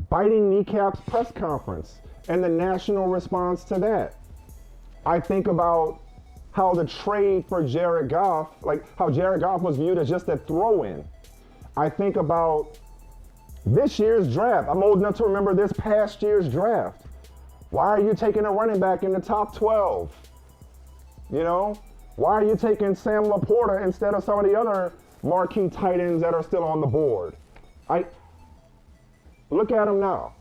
biting kneecaps press conference and the national response to that. I think about how the trade for Jared Goff, like how Jared Goff was viewed as just a throw-in. I think about this year's draft. I'm old enough to remember this past year's draft. Why are you taking a running back in the top 12? You know? Why are you taking Sam Laporta instead of some of the other marquee tight ends that are still on the board? Look at him now.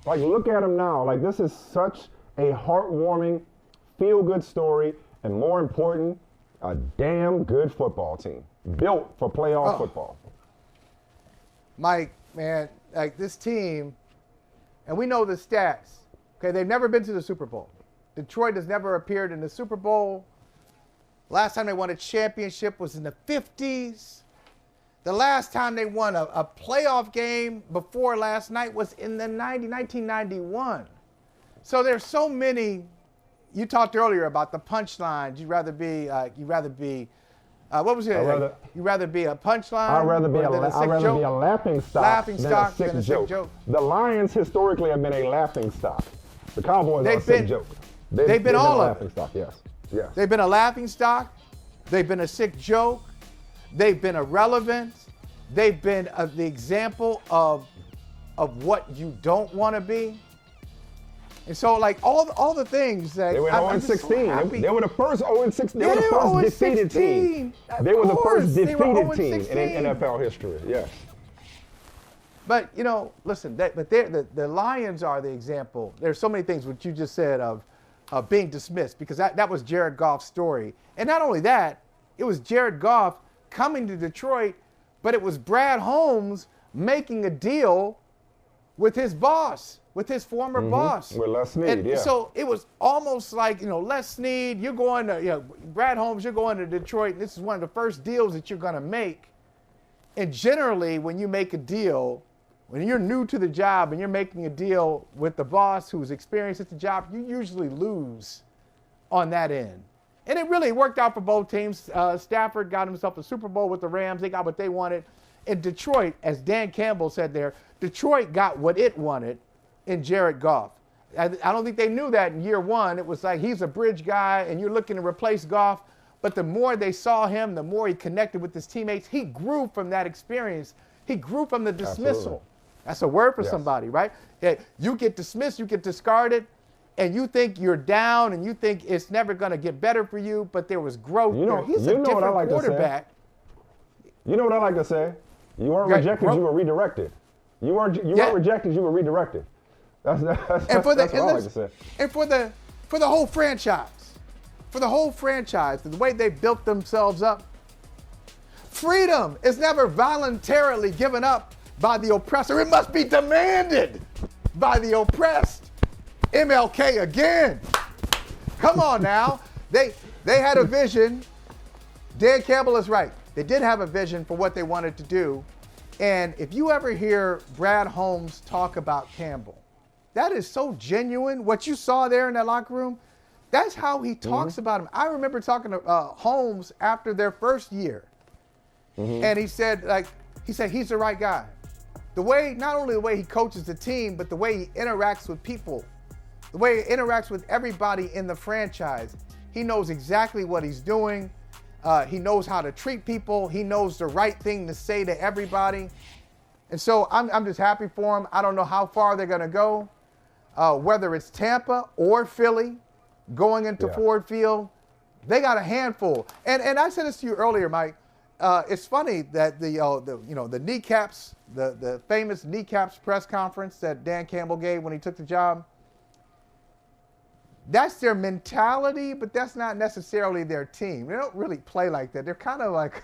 Look at him now. Like, this is such a heartwarming, feel-good story, and more important, a damn good football team built for playoff football. Mike, man, like this team, and we know the stats. Okay, they've never been to the Super Bowl. Detroit has never appeared in the Super Bowl. Last time they won a championship was in the 50s. The last time they won a playoff game before last night was in the 1991. So there's so many. You talked earlier about the punchlines. You'd rather be what was it? You'd rather be a punchline. I'd rather be a laughing stock than a sick joke. The Lions historically have been a laughing stock. The Cowboys are a sick joke. They've been all a of laughing stock. Yes. Yes. They've been a laughing stock. They've been a sick joke. They've been irrelevant. They've been the example of what you don't want to be. And so, like, all the things that they were 0-16. They were the first 0-16. They were the first defeated team. They were the first defeated team in NFL history. Yes. But you know, listen. The Lions are the example. There's so many things what you just said of being dismissed, because that was Jared Goff's story. And not only that, it was Jared Goff coming to Detroit, but it was Brad Holmes making a deal with his boss, with his former boss. With Les Snead, and yeah. So it was almost like, Les Snead, you're going to, Brad Holmes, you're going to Detroit, and this is one of the first deals that you're going to make. And generally, when you make a deal, when you're new to the job and you're making a deal with the boss who's experienced at the job, you usually lose on that end. And it really worked out for both teams. Stafford got himself a Super Bowl with the Rams. They got what they wanted. In Detroit, as Dan Campbell said there, Detroit got what it wanted in Jared Goff. I don't think they knew that in year one. It was like he's a bridge guy and you're looking to replace Goff. But the more they saw him, the more he connected with his teammates. He grew from that experience. He grew from the dismissal. Absolutely. That's a word for somebody, right? You get dismissed, you get discarded, and you think you're down and you think it's never going to get better for you, but there was growth there. He's a different quarterback. You know what I like to say? You weren't rejected, you were redirected. You weren't rejected, you were redirected. That's what I like to say. And for the whole franchise, the way they built themselves up, freedom is never voluntarily given up by the oppressor. It must be demanded by the oppressed. MLK again. Come on now. They had a vision. Dan Campbell is right. They did have a vision for what they wanted to do. And if you ever hear Brad Holmes talk about Campbell, that is so genuine. What you saw there in that locker room, that's how he talks about him. I remember talking to Holmes after their first year. And he said he's the right guy. Not only the way he coaches the team, but the way he interacts with people, the way he interacts with everybody in the franchise. He knows exactly what he's doing. He knows how to treat people. He knows the right thing to say to everybody. And so I'm just happy for him. I don't know how far they're going to go, whether it's Tampa or Philly going into Ford Field. They got a handful. And I said this to you earlier, Mike. It's funny that the kneecaps, the famous kneecaps press conference that Dan Campbell gave when he took the job, that's their mentality, but that's not necessarily their team. They don't really play like that. They're kind of like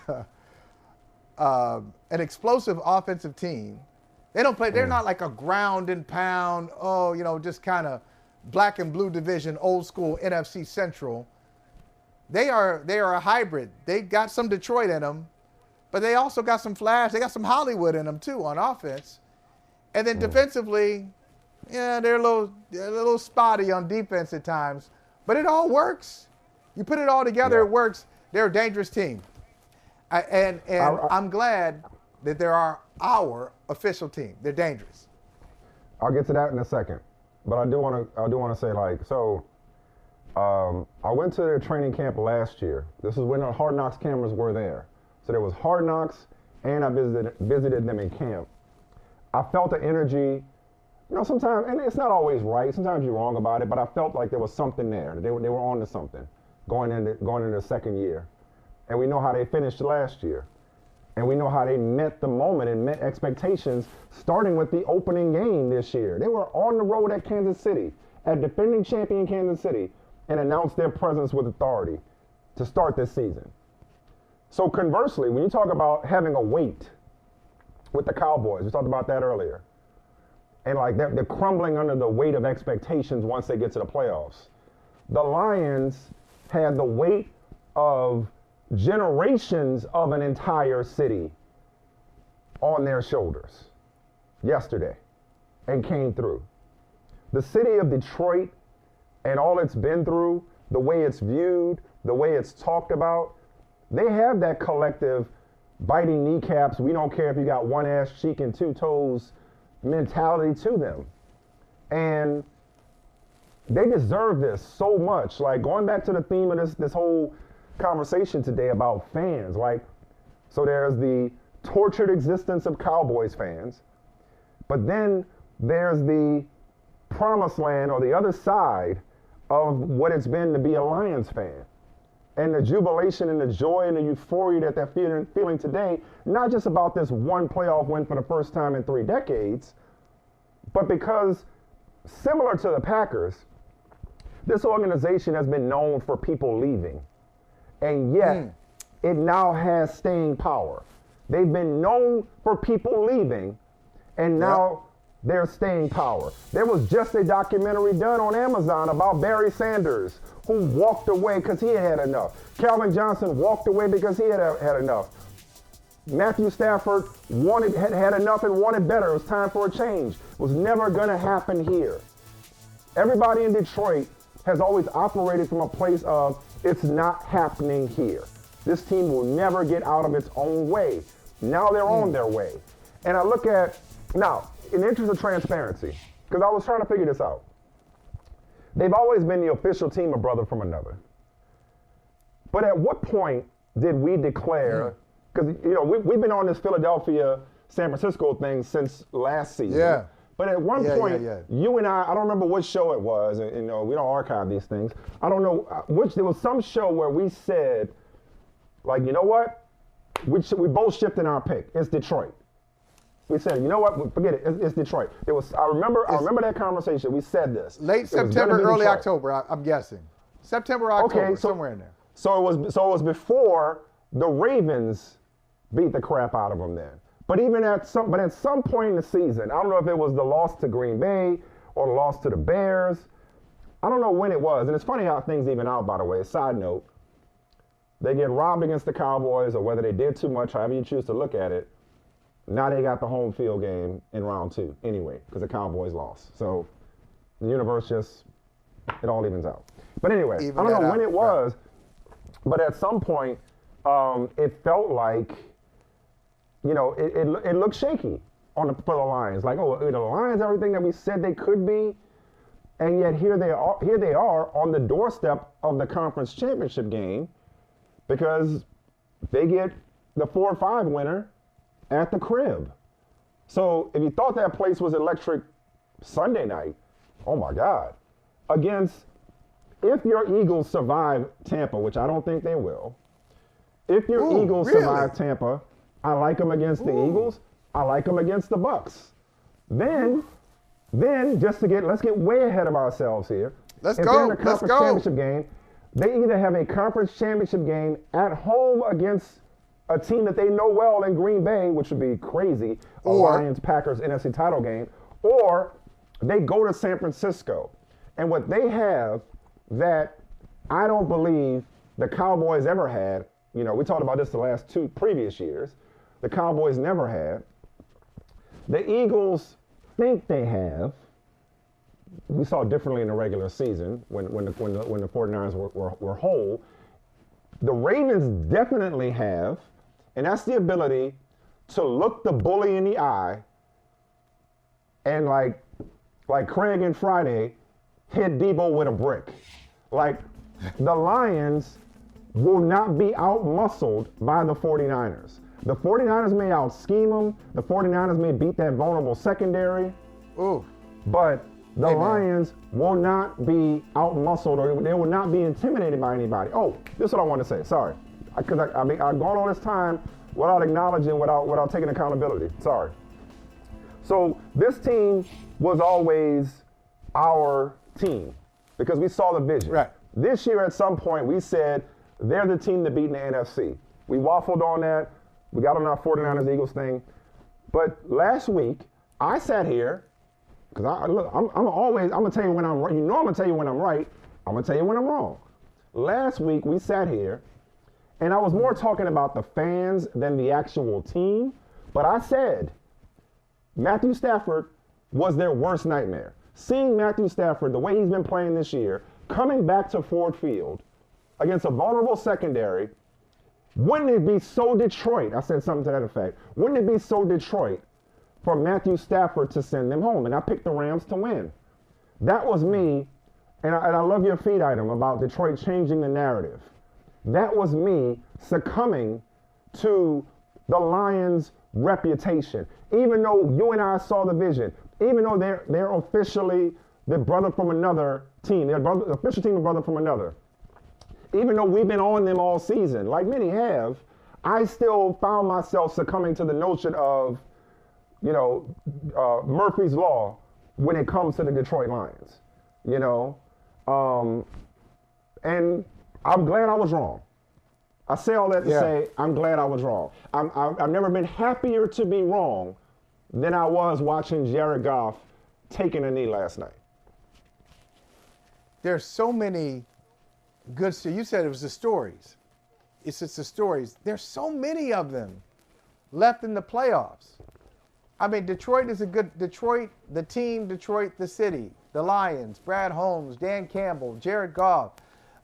an explosive offensive team. They don't play. They're not like a ground and pound, just kind of black and blue division, old school NFC Central. They are a hybrid. They got some Detroit in them, but they also got some flash. They got some Hollywood in them too on offense. And then defensively, they're a little spotty on defense at times, but it all works. You put it all together, it works. They're a dangerous team. I'm glad that there are our official team. They're dangerous. I'll get to that in a second, but I do want to say, I went to their training camp last year. This is when the Hard Knocks cameras were there. So there was Hard Knocks, and I visited them in camp. I felt the energy. Sometimes, and it's not always right. Sometimes you're wrong about it, but I felt like there was something there. They were on to something going into the second year. And we know how they finished last year. And we know how they met the moment and met expectations, starting with the opening game this year. They were on the road at Kansas City, at defending champion Kansas City, and announced their presence with authority to start this season. So conversely, when you talk about having a weight with the Cowboys, we talked about that earlier, and they're crumbling under the weight of expectations once they get to the playoffs. The Lions had the weight of generations of an entire city on their shoulders yesterday and came through. The city of Detroit and all it's been through, the way it's viewed, the way it's talked about, they have that collective biting kneecaps, we don't care if you got one ass cheek and two toes mentality to them. And they deserve this so much. Like, going back to the theme of this whole conversation today about fans, like, so there's the tortured existence of Cowboys fans, but then there's the promised land or the other side of what it's been to be a Lions fan. And the jubilation and the joy and the euphoria that they're feeling today, not just about this one playoff win for the first time in 3 decades, but because, similar to the Packers, this organization has been known for people leaving. And yet, it now has staying power. They've been known for people leaving, and now they're staying power. There was just a documentary done on Amazon about Barry Sanders, who walked away because he had enough. Calvin Johnson walked away because he had enough. Matthew Stafford had enough and wanted better. It was time for a change. It was never going to happen here. Everybody in Detroit has always operated from a place of, it's not happening here. This team will never get out of its own way. Now they're on their way. And I look at, now, in the interest of transparency, because I was trying to figure this out, they've always been the official team of brother from another. But at what point did we declare, because we've been on this Philadelphia, San Francisco thing since last season. Yeah. But at one point, you and I don't remember which show it was, and we don't archive these things. I don't know there was some show where we said, like, you know what? We both shifted our pick. It's Detroit. We said, you know what? Forget it. It's Detroit. I remember that conversation. We said this. Late September, early October, I'm guessing. September, October, somewhere in there. So it was before the Ravens beat the crap out of them then. But at some point in the season, I don't know if it was the loss to Green Bay or the loss to the Bears. I don't know when it was. And it's funny how things even out, by the way. Side note, they get robbed against the Cowboys, or whether they did too much, however you choose to look at it. Now they got the home field game in round 2 anyway, because the Cowboys lost. So the universe it all evens out. But anyway, I don't know when it was, but at some point, it felt like, it looked shaky for the Lions. Like, the Lions, everything that we said they could be, and yet here they are on the doorstep of the conference championship game, because they get the 4-5 winner at the crib. So if you thought that place was electric Sunday night, oh my God. If your Eagles survive Tampa, which I don't think they will, if your Eagles survive Tampa, I like them against the Eagles. I like them against the Bucks. Then let's get way ahead of ourselves here. If they're in a conference championship game, they either have a conference championship game at home against a team that they know well in Green Bay, which would be crazy, or Lions-Packers NFC title game, or they go to San Francisco. And what they have that I don't believe the Cowboys ever had, we talked about this the last 2 previous years, the Cowboys never had. The Eagles think they have. We saw differently in the regular season when the 49ers were whole. The Ravens definitely have, and that's the ability to look the bully in the eye and like Craig and Friday, hit Debo with a brick. Like, the Lions will not be out-muscled by the 49ers. The 49ers may out-scheme them. The 49ers may beat that vulnerable secondary. But the Lions will not be out-muscled, or they will not be intimidated by anybody. This is what I want to say. Sorry. Because I've gone all this time without acknowledging, without taking accountability. Sorry. So this team was always our team because we saw the vision. Right. This year at some point we said they're the team to beat in the NFC. We waffled on that. We got on our 49ers Eagles thing. But last week I sat here because I'm gonna tell you when I'm right. I'm gonna tell you when I'm right. I'm gonna tell you when I'm wrong. Last week we sat here and I was more talking about the fans than the actual team. But I said Matthew Stafford was their worst nightmare. Seeing Matthew Stafford, the way he's been playing this year, coming back to Ford Field against a vulnerable secondary, wouldn't it be so Detroit? I said something to that effect. Wouldn't it be so Detroit for Matthew Stafford to send them home? And I picked the Rams to win. That was me, and I love your feed item about Detroit changing the narrative. That was me succumbing to the Lions' reputation. Even though you and I saw the vision, even though they're officially the brother from another team, they're brother, official team and brother from another. Even though we've been on them all season, like many have, I still found myself succumbing to the notion of, Murphy's Law when it comes to the Detroit Lions, and I'm glad I was wrong. I say all that to say I'm glad I was wrong. I've never been happier to be wrong than I was watching Jared Goff taking a knee last night. There's so many good stories. You said it was the stories. It's just the stories. There's so many of them left in the playoffs. I mean, Detroit is a good Detroit, the team, Detroit, the city, the Lions, Brad Holmes, Dan Campbell, Jared Goff,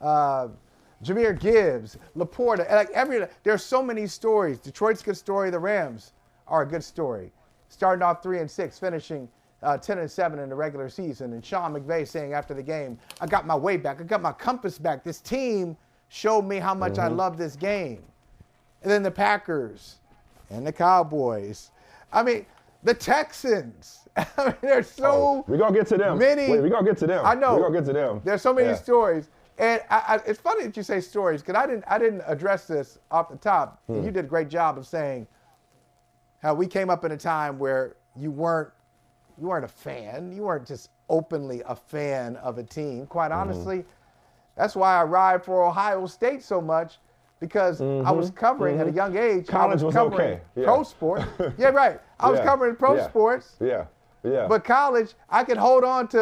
Jahmyr Gibbs, Laporta. There's so many stories. Detroit's a good story. The Rams are a good story. Starting off 3-6, finishing 10-7 in the regular season. And Sean McVay saying after the game, I got my way back. I got my compass back. This team showed me how much I love this game. And then the Packers and the Cowboys. I mean, the Texans. I mean, there's so we're going to get to them. Many. Wait, we're going to get to them. I know. We're going to get to them. There's so many stories. And it's funny that you say stories, because I didn't address this off the top. And you did a great job of saying how we came up in a time where you weren't a fan. You weren't just openly a fan of a team. Quite honestly, that's why I ride for Ohio State so much, because I was covering at a young age. College was okay. Pro sports. Yeah, right. I was covering pro sports. Yeah. Yeah. But college, I could hold on to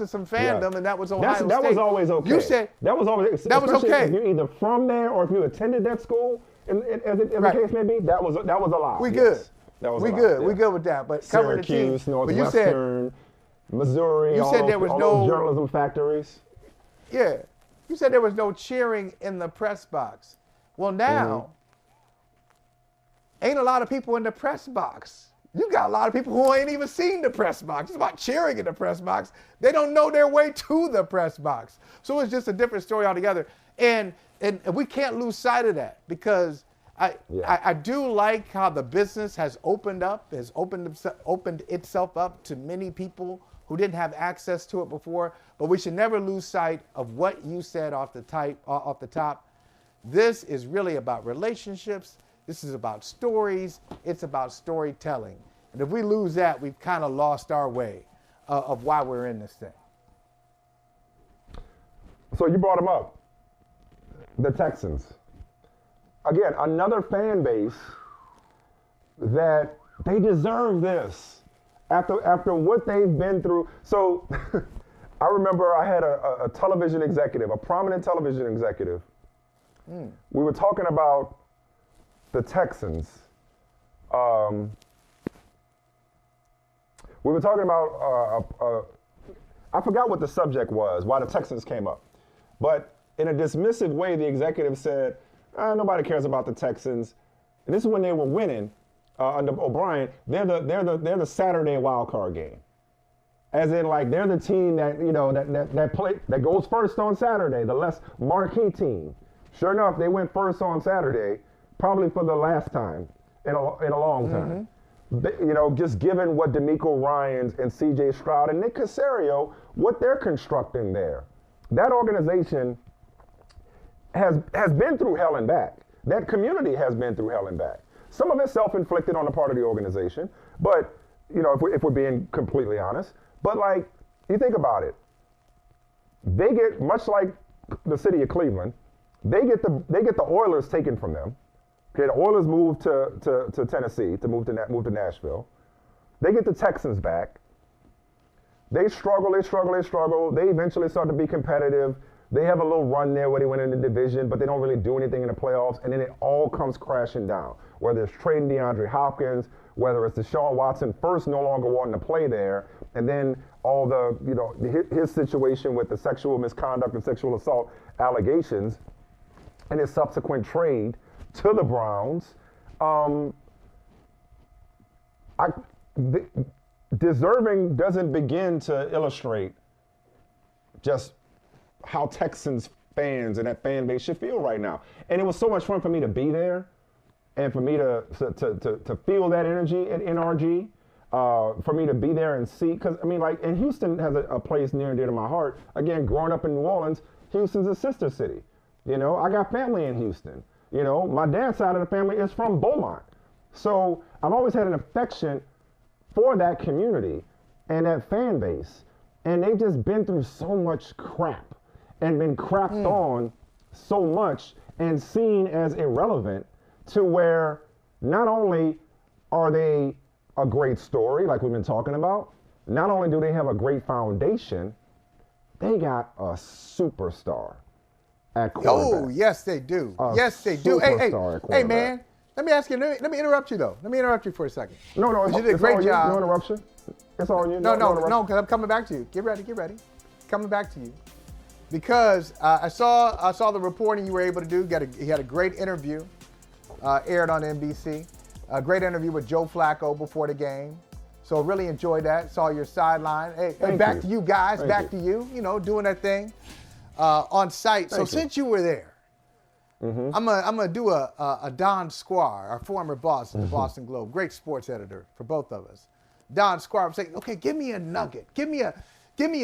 some fandom, and that was Ohio State. That was always okay. You said that was okay. If you're either from there or if you attended that school, as the case may be, that was a lot. We good. That was we a lot. good. Yeah. We good with that. But covering the team, Syracuse, Northwestern, Missouri. You said there was no journalism factories. Yeah. You said there was no cheering in the press box. Well, now, ain't a lot of people in the press box. You got a lot of people who ain't even seen the press box. It's about cheering in the press box. They don't know their way to the press box. So it's just a different story altogether. And we can't lose sight of that, because I do like how the business has opened itself up to many people who didn't have access to it before. But we should never lose sight of what you said off the top. This is really about relationships. This is about stories. It's about storytelling. And if we lose that, we've kind of lost our way of why we're in this thing. So you brought them up. The Texans. Again, another fan base that they deserve this after what they've been through. So I remember I had a television executive, a prominent television executive. We were talking about the Texans. We were talking about, I forgot what the subject was, why the Texans came up. But in a dismissive way, the executive said, nobody cares about the Texans. And this is when they were winning under O'Brien. They're the Saturday wildcard game. As in, like, they're the team that, that goes first on Saturday, the less marquee team. Sure enough, they went first on Saturday, probably for the last time in a long time. Just given what DeMeco Ryans and C.J. Stroud and Nick Caserio, what they're constructing there. That organization has been through hell and back. That community has been through hell and back. Some of it self-inflicted on the part of the organization, but, if we're being completely honest. But, like, you think about it. They get, much like the city of Cleveland, they get the Oilers taken from them. Okay, the Oilers moved to Tennessee, move to Nashville. They get the Texans back. They struggle. They eventually start to be competitive. They have a little run there where they win in the division, but they don't really do anything in the playoffs, and then it all comes crashing down. Whether it's trading DeAndre Hopkins, whether it's Deshaun Watson first no longer wanting to play there, and then all the, his situation with the sexual misconduct and sexual assault allegations, and his subsequent trade to the Browns. Deserving doesn't begin to illustrate just how Texans fans and that fan base should feel right now. And it was so much fun for me to be there and for me to feel that energy at NRG, for me to be there and see, because, and Houston has a place near and dear to my heart. Again, growing up in New Orleans, Houston's a sister city. I got family in Houston. My dad's side of the family is from Beaumont. So I've always had an affection for that community and that fan base. And they've just been through so much crap and been crapped on so much and seen as irrelevant, to where not only are they a great story, like we've been talking about, not only do they have a great foundation, they got a superstar at quarterback. Oh, yes, they do. Yes, they do. Hey, man, let me ask you, let me interrupt you, though. Let me interrupt you for a second. No, you did a great job. No interruption. It's all you. No, because I'm coming back to you. Get ready. Coming back to you. Because I saw the reporting you were able to do. You had a great interview, aired on NBC. A great interview with Joe Flacco before the game. So really enjoyed that. Saw your sideline. Hey, back to you guys. Back to you. Doing that thing on site. So since you were there, I'm gonna do a Don Squire, our former boss at the Boston Globe, great sports editor for both of us. Don Squire, I'm saying, okay, give me a nugget. Give me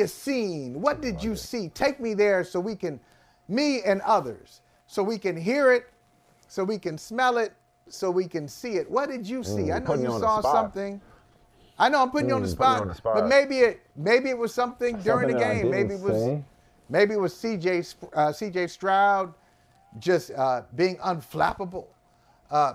a scene. What did you see? Take me there so we can, me and others, so we can hear it, so we can smell it, so we can see it. What did you see? I know you saw something. I know I'm putting you on the spot, but maybe it was something during the game. Maybe it was CJ Stroud just being unflappable.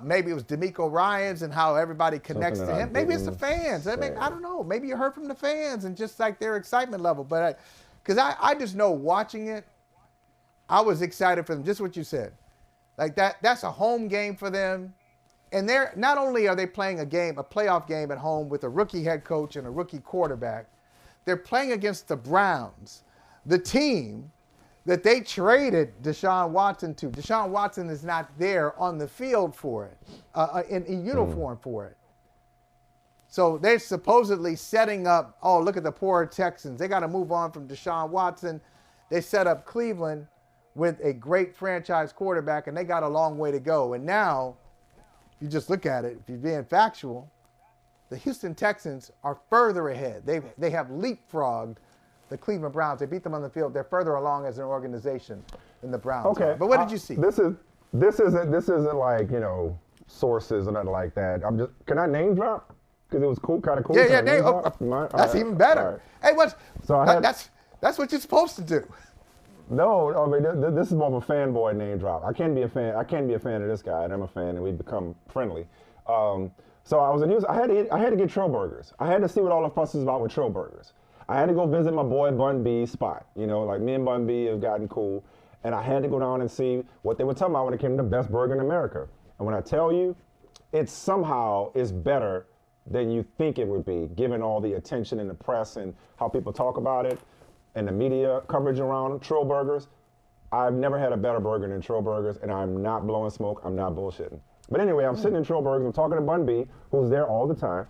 Maybe it was DeMeco Ryans and how everybody connects to him. Maybe it's the fans. I don't know. Maybe you heard from the fans and just like their excitement level. But because I just know watching it, I was excited for them. Just what you said. Like that's a home game for them. And they're not only are they playing a playoff game at home with a rookie head coach and a rookie quarterback, they're playing against the Browns, the team that they traded Deshaun Watson to. Deshaun Watson is not there on the field for it, in uniform for it. So they're supposedly setting up, look at the poor Texans. They got to move on from Deshaun Watson. They set up Cleveland with a great franchise quarterback, and they got a long way to go. And now, if you just look at it, if you're being factual, the Houston Texans are further ahead. They have leapfrogged the Cleveland Browns. They beat them on the field. They're further along as an organization than the Browns. Okay, are. But what did you see? This isn't like sources or nothing like that. Can I name drop? Because it was kind of cool. Yeah. That's even better. Right. Hey, that's what you're supposed to do. No, this is more of a fanboy name drop. I can be a fan of this guy, and I'm a fan, and we've become friendly. So I was in Houston. I had to get Trill Burgers. I had to see what all the fuss is about with Trill Burgers. I had to go visit my boy Bun B's spot. Like me and Bun B have gotten cool. And I had to go down and see what they were talking about when it came to the best burger in America. And when I tell you, it somehow is better than you think it would be, given all the attention in the press and how people talk about it and the media coverage around Trill Burgers. I've never had a better burger than Trill Burgers, and I'm not blowing smoke. I'm not bullshitting. But anyway, I'm sitting in Trill Burgers. I'm talking to Bun B, who's there all the time.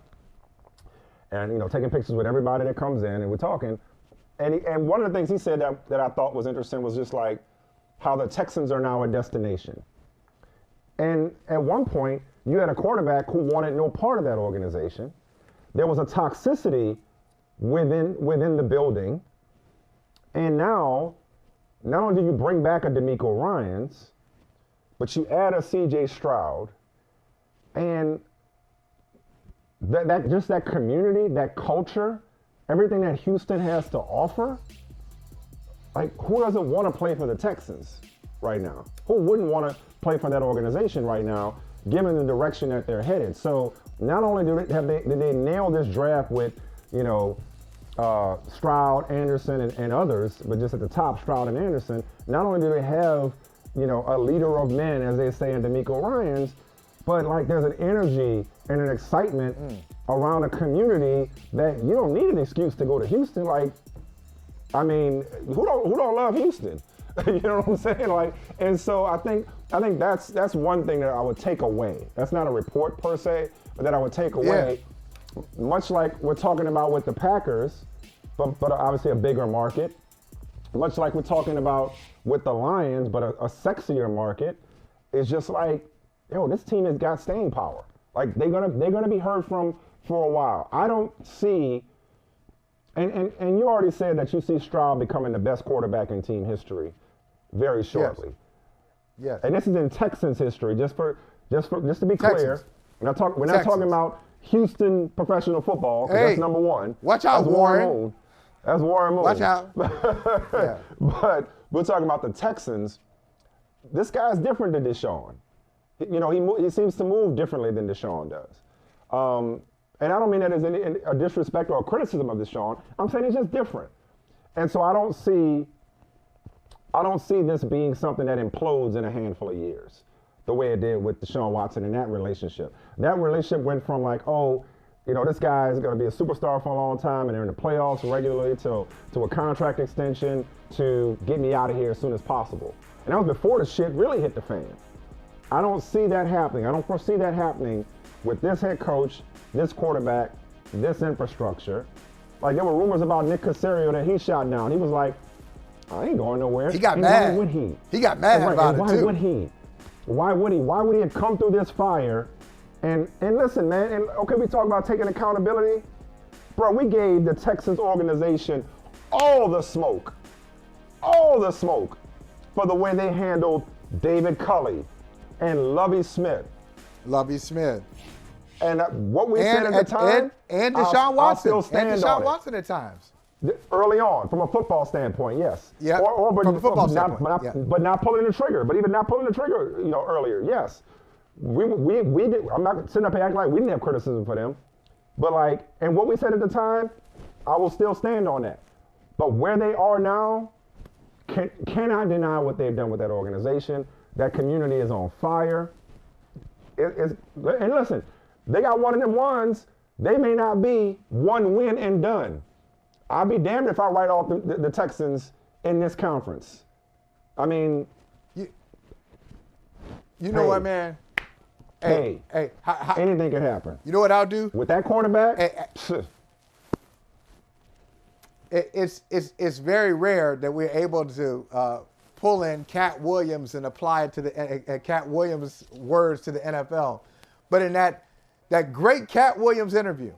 And, taking pictures with everybody that comes in, and we're talking. And one of the things he said that I thought was interesting was just like how the Texans are now a destination. And at one point, you had a quarterback who wanted no part of that organization. There was a toxicity within the building. And now, not only do you bring back a DeMeco Ryans, but you add a CJ Stroud, and that community, that culture, everything that Houston has to offer, like who doesn't want to play for the Texans right now? Who wouldn't want to play for that organization right now, given the direction that they're headed? So not only did they nail this draft with, Stroud, Anderson, and others, but just at the top, Stroud and Anderson, not only do they have, a leader of men, as they say in DeMeco Ryans, but like there's an energy and an excitement around a community that you don't need an excuse to go to Houston. Like, I mean, who don't love Houston? You know what I'm saying? Like, and so I think that's one thing that I would take away. That's not a report per se, but that I would take away. Yeah. Much like we're talking about with the Packers, but obviously a bigger market. Much like we're talking about with the Lions, but a sexier market. It's just like, this team has got staying power. Like they're gonna be heard from for a while. I don't see, and you already said that you see Stroud becoming the best quarterback in team history very shortly. Yes. And this is in Texans history. Just to be clear, we're not talking about Houston professional football. Hey, that's number one. Watch out, Warren. That's Warren Moon. Watch out. Yeah. But we're talking about the Texans. This guy's different than Deshaun. He seems to move differently than Deshaun does. And I don't mean that as a disrespect or a criticism of Deshaun. I'm saying it's just different. And so I don't see this being something that implodes in a handful of years, the way it did with Deshaun Watson and that relationship. That relationship went from like, this guy is going to be a superstar for a long time and they're in the playoffs regularly to a contract extension to get me out of here as soon as possible. And that was before the shit really hit the fan. I don't see that happening. I don't foresee that happening with this head coach, this quarterback, this infrastructure. Like there were rumors about Nick Caserio that he shot down. He was like, I ain't going nowhere. He got mad. Why would he? He got mad about it too. Why would he? Why would he? Why would he have come through this fire? And listen, man, and okay, we talk about taking accountability. Bro, we gave the Texans organization all the smoke for the way they handled David Culley and Lovie Smith. And what we said at the time. And Deshaun Watson. I'll still stand and Deshaun on Watson at times. Early on, from a football standpoint, yes. Yeah. From a football standpoint. But not pulling the trigger. But even not pulling the trigger, earlier, yes. We did. I'm not sitting up here acting like we didn't have criticism for them. But and what we said at the time, I will still stand on that. But where they are now, cannot deny what they've done with that organization. That community is on fire. And listen, they got one of them ones. They may not be one win and done. I'll be damned if I write off the Texans in this conference. I mean, you know what, man? Hey, anything can happen. You know what I'll do? With that cornerback? It's very rare that we're able to pull in Cat Williams and apply it to Cat Williams' words to the NFL. But in that great Cat Williams interview,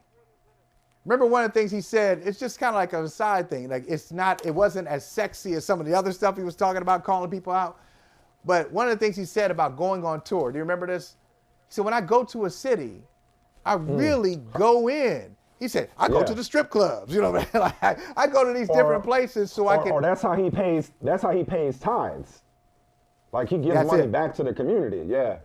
remember one of the things he said, it's just kind of like a side thing. Like it wasn't as sexy as some of the other stuff he was talking about, calling people out. But one of the things he said about going on tour, do you remember this? He said, when I go to a city, I really go in. He said, I go to the strip clubs, I go to these different places so I can. Or that's how he pays. That's how he pays tines. Like he gives money back to the community. Yeah.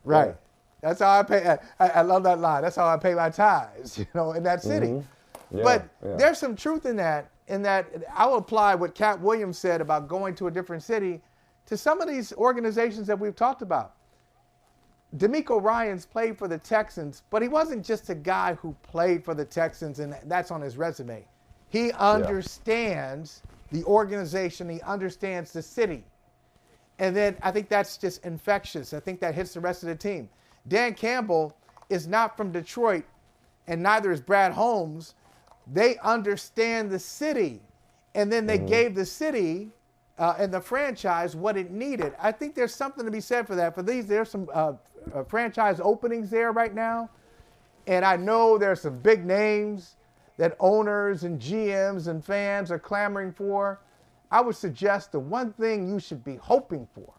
Right. Yeah. That's how I pay. I love that line. That's how I pay my tithes, in that city. Mm-hmm. Yeah, but there's some truth in that. I will apply what Cat Williams said about going to a different city to some of these organizations that we've talked about. DeMeco Ryans played for the Texans, but he wasn't just a guy who played for the Texans and that's on his resume. He understands the organization. He understands the city. And then I think that's just infectious. I think that hits the rest of the team. Dan Campbell is not from Detroit, and neither is Brad Holmes. They understand the city. And then they gave the city and the franchise what it needed. I think there's something to be said for that. There's some franchise openings there right now. And I know there's some big names that owners and GMs and fans are clamoring for. I would suggest the one thing you should be hoping for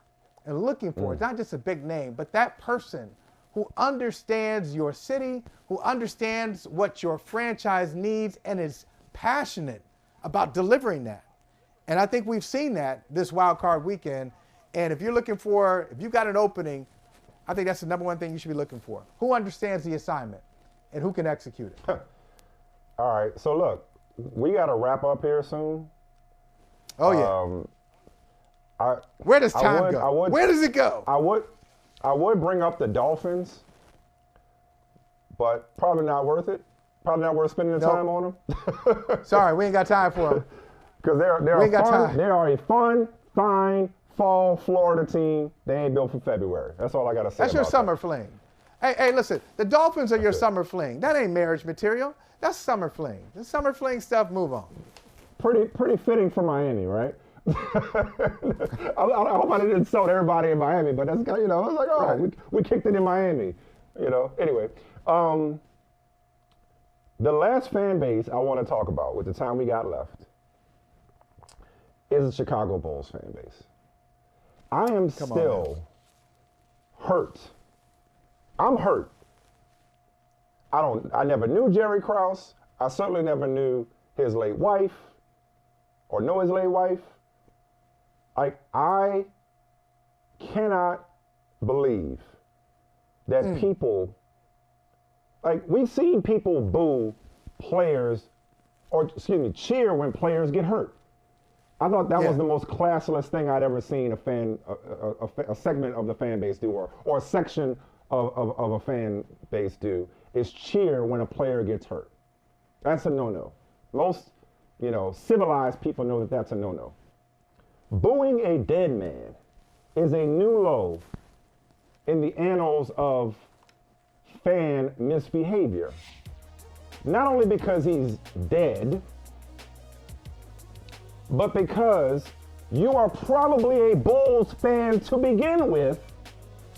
and looking for is not just a big name, but that person who understands your city, who understands what your franchise needs and is passionate about delivering that. And I think we've seen that this wild card weekend. And if you've got an opening, I think that's the number one thing you should be looking for. Who understands the assignment and who can execute it? All right. So look, we got to wrap up here soon. Oh, yeah. Where does time go? Where does it go? I would bring up the Dolphins, but probably not worth it. Probably not worth spending the time on them. Sorry, we ain't got time for them. Because they are a fun, fine, fall Florida team. They ain't built for February. That's all I got to say. That's your summer fling. Hey, listen, the Dolphins are your summer fling. That ain't marriage material. That's summer fling. The summer fling stuff, move on. Pretty fitting for Miami, right? I hope I didn't insult everybody in Miami, but that's, it's like, oh, right. we kicked it in Miami, Anyway, the last fan base I want to talk about with the time we got left is the Chicago Bulls fan base. I am still hurt. I'm hurt. I never knew Jerry Krause. I certainly never knew his late wife or know his late wife. I cannot believe that people, we've seen people boo players, cheer when players get hurt. I thought that was the most classless thing I'd ever seen a segment of the fan base do, or a section of a fan base do, is cheer when a player gets hurt. That's a no-no. Most, civilized people know that that's a no-no. Booing a dead man is a new low in the annals of fan misbehavior. Not only because he's dead, but because you are probably a Bulls fan to begin with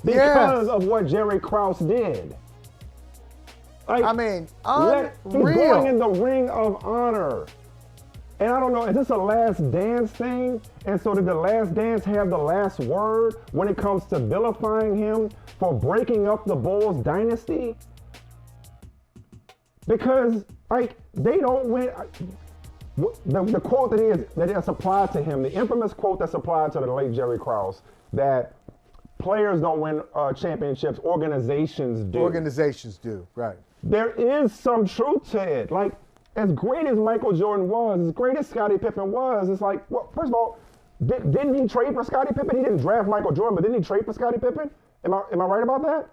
because of what Jerry Krause did. Unreal. He's going in the ring of honor. And I don't know, is this a last dance thing? And so did the last dance have the last word when it comes to vilifying him for breaking up the Bulls dynasty? Because, they don't win. The quote that's applied to him, the infamous quote that's applied to the late Jerry Krause, that players don't win championships, organizations do. Organizations do, right. There is some truth to it. As great as Michael Jordan was, as great as Scottie Pippen was, it's first of all, didn't he trade for Scottie Pippen? He didn't draft Michael Jordan, but didn't he trade for Scottie Pippen? Am I right about that?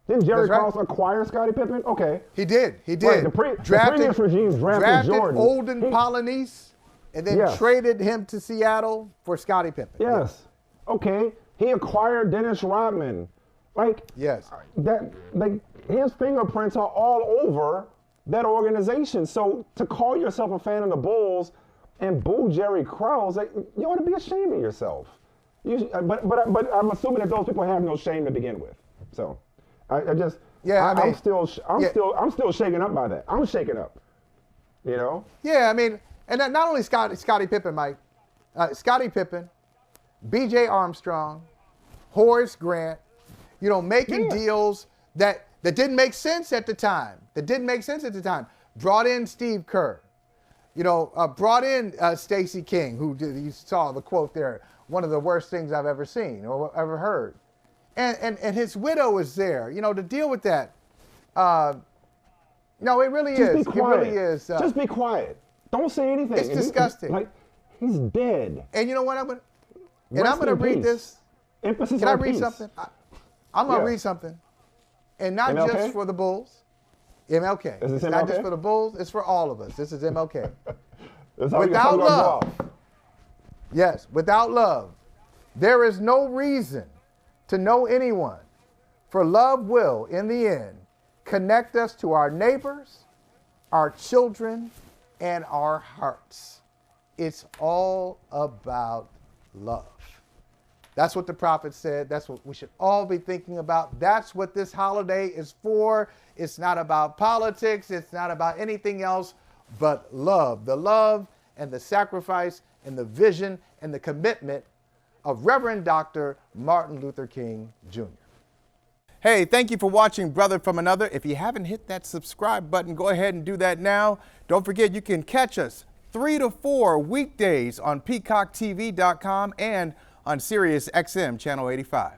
Didn't Jerry Krause acquire Scottie Pippen? Okay. He did. Right, the previous regimes drafted Jordan. Olden Polynice, and then traded him to Seattle for Scottie Pippen. Yes. Okay. He acquired Dennis Rodman. Yes. His fingerprints are all over that organization. So to call yourself a fan of the Bulls and boo Jerry Krause, you ought to be ashamed of yourself. But I'm assuming that those people have no shame to begin with. So I'm still shaken up by that. I'm shaken up. Yeah, and not only Scottie Pippen, Mike. Scottie Pippen, B.J. Armstrong, Horace Grant, making deals that didn't make sense at the time. Brought in Steve Kerr. Brought in Stacey King, who you saw the quote there, one of the worst things I've ever seen or ever heard. And his widow is there, to deal with that. No, it really is. It really is. Just be quiet. Don't say anything. It's disgusting. He's dead. And you know what? I'm going to read this. Emphasis Can on I read peace. something? I'm going to read something. And not MLK? just for the Bulls. MLK. Is this it's MLK? not just for the Bulls. It's for all of us. This is MLK. Without love. Yes, without love, there is no reason to know anyone. For love will, in the end, connect us to our neighbors, our children, and our hearts. It's all about love. That's what the prophet said. That's what we should all be thinking about. That's what this holiday is for. It's not about politics. It's not about anything else but love. The love and the sacrifice and the vision and the commitment of Reverend Dr. Martin Luther King Jr. Hey, thank you for watching Brother from Another. If you haven't hit that subscribe button, go ahead and do that now. Don't forget you can catch us 3 to 4 weekdays on PeacockTV.com and on Sirius XM Channel 85.